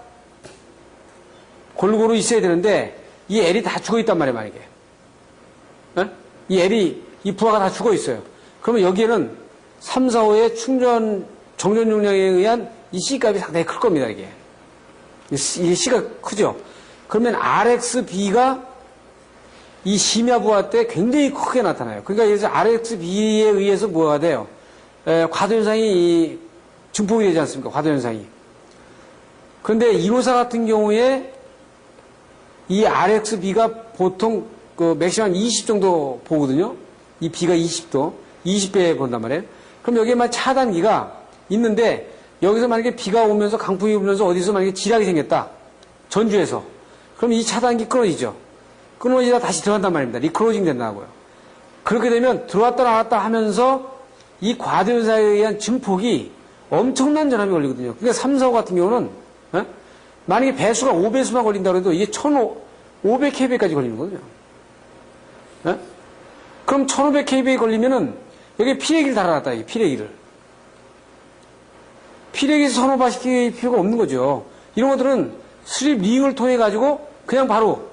골고루 있어야 되는데 이 L이 다 죽어 있단 말이에요, 만약에. 네? 이 L이, 이 부하가 다 죽어 있어요. 그러면 여기에는 3, 4, 5의 정전 용량에 의한 이 C 값이 상당히 클 겁니다, 이게. C가 크죠? 그러면 RXB가 이 심야 부하 때 굉장히 크게 나타나요. 그러니까 여기서 RXB에 의해서 뭐가 돼요? 과도현상이 증폭이 되지 않습니까? 과도현상이. 그런데 154 같은 경우에 이 RXB가 보통 맥시멈 20 정도 보거든요. 이 B가 20도, 20배 본단 말이에요. 그럼 여기에만 차단기가 있는데 여기서 만약에 비가 오면서 강풍이 불면서 어디서 만약에 지락이 생겼다. 전주에서. 그럼 이 차단기 끊어지죠. 끊어지다 다시 들어간단 말입니다. 리클로징 된다고요. 그렇게 되면 들어왔다 나왔다 하면서 이 과대현상에 의한 증폭이 엄청난 전압이 걸리거든요. 그러니까 3, 4, 5 같은 경우는 만약에 배수가 5배수만 걸린다고 해도 이게 1500kb까지 걸리는 거거든요. 그럼 1500kb 걸리면은 여기 피레기를 달아놨다, 이게 피레기를. 피레기에서 선호화시킬 필요가 없는 거죠. 이런 것들은 수립 링을 통해 가지고 그냥 바로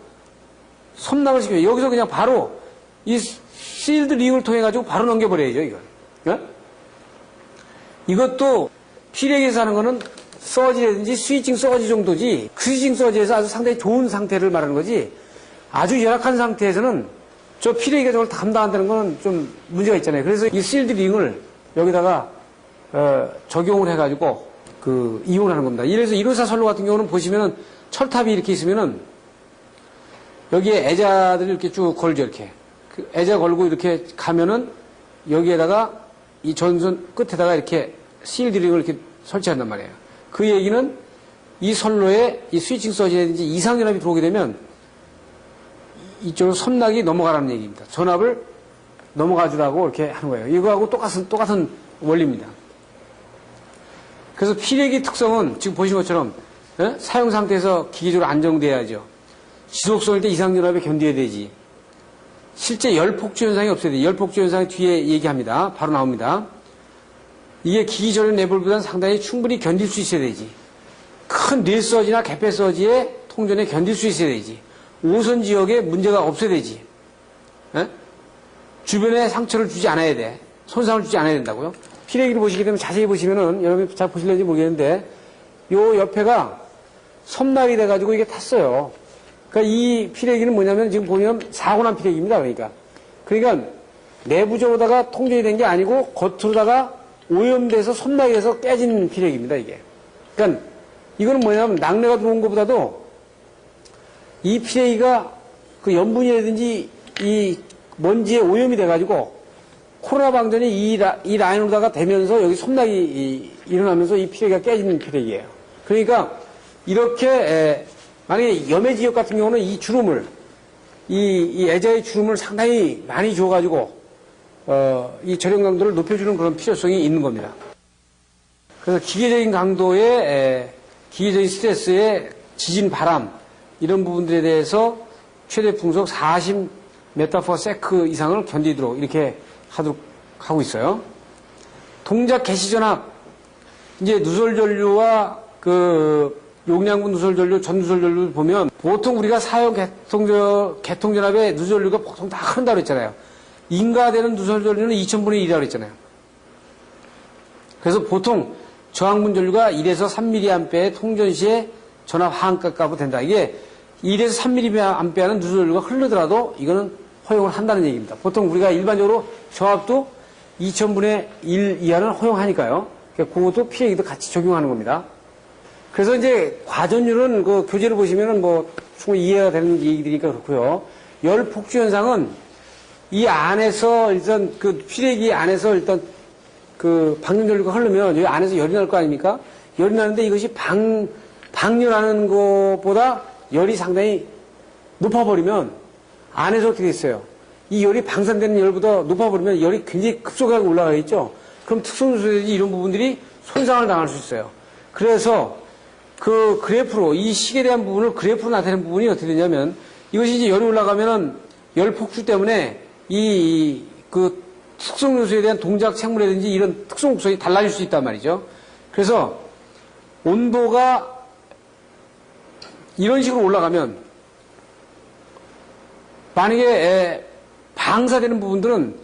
섬납을 시켜요. 여기서 그냥 바로 이 실드 링을 통해 가지고 바로 넘겨버려야죠, 이걸. 이것도 피레기에서 하는 거는 서지라든지 스위칭 서지 정도지, 스위칭 서지에서 아주 상당히 좋은 상태를 말하는 거지, 아주 열악한 상태에서는 저 피레기가 저걸 감당한다는 거는 좀 문제가 있잖아요. 그래서 이 실드 링을 여기다가 적용을 해가지고 이용하는 겁니다. 이래서 154 선로 같은 경우는 보시면은 철탑이 이렇게 있으면은 여기에 애자들이 이렇게 쭉 걸죠, 이렇게. 애자 걸고 이렇게 가면은 여기에다가 이 전선 끝에다가 이렇게 실드 링을 이렇게 설치한단 말이에요. 그 얘기는 이 선로에 이 스위칭 서지라든지 이상전압이 들어오게 되면 이쪽으로 섬낙이 넘어가라는 얘기입니다. 전압을 넘어가 주라고 이렇게 하는 거예요. 이거하고 똑같은 원리입니다. 그래서 피레기 특성은 지금 보신 것처럼 사용 상태에서 기계적으로 안정돼야죠. 지속성일 때 이상전압에 견뎌야 되지. 실제 열폭주 현상이 없어야 돼요. 열폭주 현상이 뒤에 얘기합니다. 바로 나옵니다. 이게 기기 전용 레벨보다는 상당히 충분히 견딜 수 있어야 되지. 큰 릴서지나 개폐서지의 통전에 견딜 수 있어야 되지. 5선 지역에 문제가 없어야 되지. 주변에 상처를 주지 않아야 돼. 손상을 주지 않아야 된다고요. 피레기를 보시게 되면 자세히 보시면은 여러분이 잘 보실는지 모르겠는데 요 옆에가 섬납이 돼가지고 이게 탔어요. 그러니까 이 피레기는 뭐냐면 지금 보면 사고난 피레기입니다. 그러니까 내부적으로다가 통전이 된 게 아니고 겉으로다가 오염돼서 섬낙이 돼서 깨진 피레기입니다. 이게. 그러니까 이거는 뭐냐면 낙뢰가 들어온 것보다도 이 피레기가 그 염분이라든지 이 먼지에 오염이 돼가지고 코로나 방전이 이 라인으로다가 되면서 여기 섬낙이 일어나면서 이 피레기가 깨지는 피레기예요. 그러니까 이렇게 만약에 염해 지역 같은 경우는 이 주름을 이 애자의 주름을 상당히 많이 줘가지고 이 절연 강도를 높여주는 그런 필요성이 있는 겁니다. 그래서 기계적인 강도의 기계적인 스트레스의 지진 바람 이런 부분들에 대해서 최대 풍속 40m/s 이상을 견디도록 이렇게 하고 있어요. 동작 개시 전압, 이제 누설전류와 용량분 누설전류, 전누설전류 보면 보통 우리가 사용 개통전압의 누설전류가 보통 다 흐른다고 그랬잖아요. 인가되는 누설전류는 2000분의 1이라고 그랬잖아요. 그래서 보통 저항분 전류가 1에서 3mA의 통전 시에 전압 하한가까지 된다. 이게 1에서 3mA는 누설전류가 흐르더라도 이거는 허용을 한다는 얘기입니다. 보통 우리가 일반적으로 저압도 2000분의 1 이하는 허용하니까요. 그것도 피레기도 같이 적용하는 겁니다. 그래서 이제 과전율은 그 교재를 보시면은 뭐 충분히 이해가 되는 얘기들이니까 그렇고요. 열 폭주 현상은 이 안에서 일단 그 피레기 안에서 일단 그 방전전류가 흐르면 여기 안에서 열이 날 거 아닙니까? 열이 나는데 이것이 방열하는 것보다 열이 상당히 높아버리면 안에서 어떻게 됐어요? 이 열이 방산되는 열보다 높아버리면 열이 굉장히 급속하게 올라가겠죠? 그럼 특성누설이라든지 이런 부분들이 손상을 당할 수 있어요. 그래서 그 그래프로, 이 식에 대한 부분을 그래프로 나타내는 부분이 어떻게 되냐면 이것이 이제 열이 올라가면은 열 폭주 때문에 그 특성 요소에 대한 동작 생물이라든지 이런 특성 곡선이 달라질 수 있단 말이죠. 그래서 온도가 이런 식으로 올라가면 만약에 방사되는 부분들은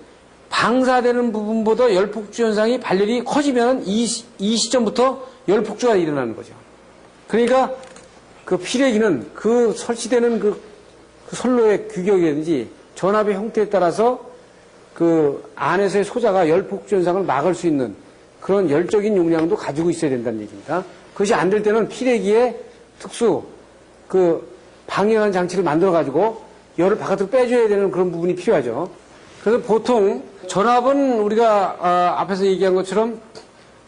방사되는 부분보다 열폭주 현상이 발열이 커지면 이 시점부터 열폭주가 일어나는 거죠. 그러니까 그 피레기는 그 설치되는 그 선로의 규격이라든지 전압의 형태에 따라서 그 안에서의 소자가 열폭주 현상을 막을 수 있는 그런 열적인 용량도 가지고 있어야 된다는 얘기입니다. 그것이 안 될 때는 피레기에 특수 그 방열하는 장치를 만들어 가지고 열을 바깥으로 빼줘야 되는 그런 부분이 필요하죠. 그래서 보통 전압은 우리가 앞에서 얘기한 것처럼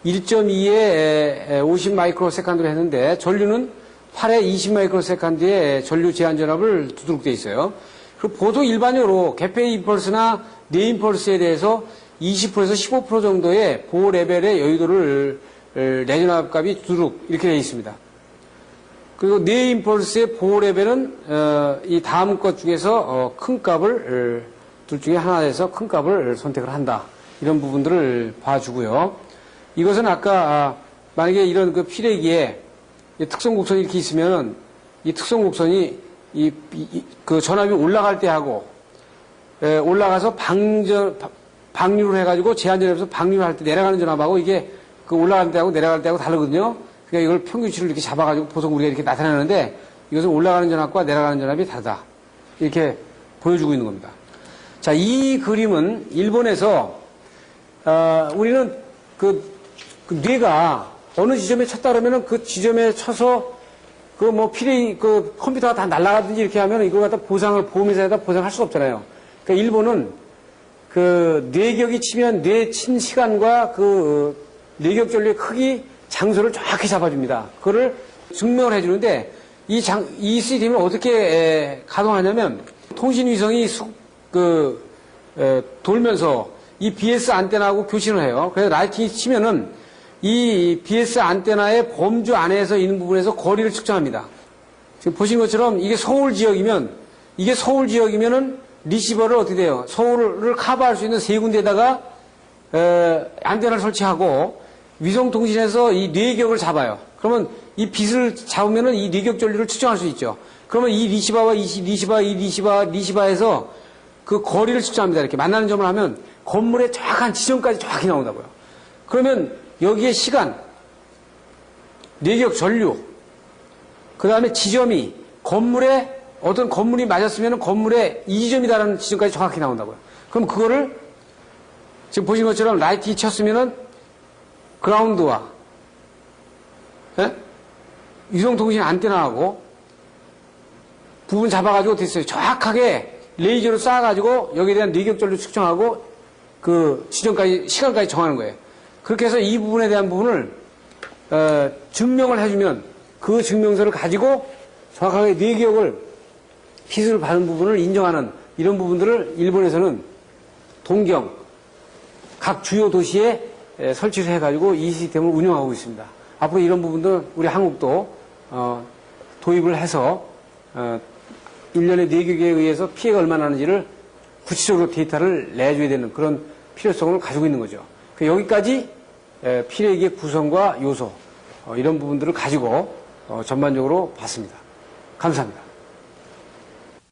1.2에 50 마이크로세컨드로 했는데 전류는 8에 20 마이크로세컨드의 전류 제한 전압을 두도록 되어 있어요. 그리고 보통 일반적으로 개폐 임펄스나 뇌 임펄스에 대해서 20%에서 15% 정도의 보호 레벨의 여유도를 내전압 값이 두둑 이렇게 되어 있습니다. 그리고 뇌 임펄스의 보호 레벨은 이 다음 것 중에서 큰 값을 둘 중에 하나에서 큰 값을 선택을 한다. 이런 부분들을 봐주고요. 이것은 아까 만약에 이런 그 피레기에 특성 곡선이 이렇게 있으면은 이 특성 곡선이 그 전압이 올라갈 때 하고 올라가서 방류를 해가지고 제한전압에서 방류를 할 때 내려가는 전압하고 이게 그 올라갈 때하고 내려갈 때하고 다르거든요. 그러니까 이걸 평균치를 이렇게 잡아가지고 보통 우리가 이렇게 나타내는데 이것은 올라가는 전압과 내려가는 전압이 다르다. 이렇게 보여주고 있는 겁니다. 자, 이 그림은 일본에서 우리는 그 뇌가 어느 지점에 쳤다 그러면은 그 지점에 쳐서 그 컴퓨터가 다 날아가든지 이렇게 하면 이걸 갖다 보험회사에다 보상할 수가 없잖아요. 그러니까 일본은 그 뇌격이 치면 뇌 친 시간과 그 뇌격 전류의 크기, 장소를 정확히 잡아줍니다. 그거를 증명을 해주는데 이 시스템을 어떻게 가동하냐면 통신위성이 돌면서 이 BS 안테나하고 교신을 해요. 그래서 라이팅이 치면은 이 BS 안테나의 범주 안에서 있는 부분에서 거리를 측정합니다. 지금 보신 것처럼 이게 서울 지역이면은 리시버를 어떻게 돼요? 서울을 커버할 수 있는 세 군데다가 안테나를 설치하고 위성통신에서 이 뇌격을 잡아요. 그러면 이 빛을 잡으면은 이 뇌격 전류를 측정할 수 있죠. 그러면 이 리시버와 리시바에서 그 거리를 측정합니다. 이렇게 만나는 점을 하면 건물의 정확한 지점까지 정확히 나온다고요. 그러면 여기에 시간, 뇌격 전류, 그 다음에 지점이 어떤 건물이 맞았으면 건물의 이 지점이다라는 지점까지 정확히 나온다고요. 그럼 그거를 지금 보신 것처럼 라이팅이 쳤으면은 그라운드와 위성통신 안테나하고 부분 잡아가지고 됐어요. 정확하게 레이저로 쏴가지고 여기에 대한 뇌격 전류 측정하고 그 지점까지 시간까지 정하는 거예요. 그렇게 해서 이 부분에 대한 부분을 증명을 해주면 그 증명서를 가지고 정확하게 뇌격을 빛을 받은 부분을 인정하는 이런 부분들을 일본에서는 동경 각 주요 도시에 설치를 해가지고 이 시스템을 운영하고 있습니다. 앞으로 이런 부분들 우리 한국도 도입을 해서 일련의 뇌격에 의해서 피해가 얼마나 나는지를 구체적으로 데이터를 내줘야 되는 그런 필요성을 가지고 있는 거죠. 여기까지 피레기의 구성과 요소 이런 부분들을 가지고 전반적으로 봤습니다. 감사합니다.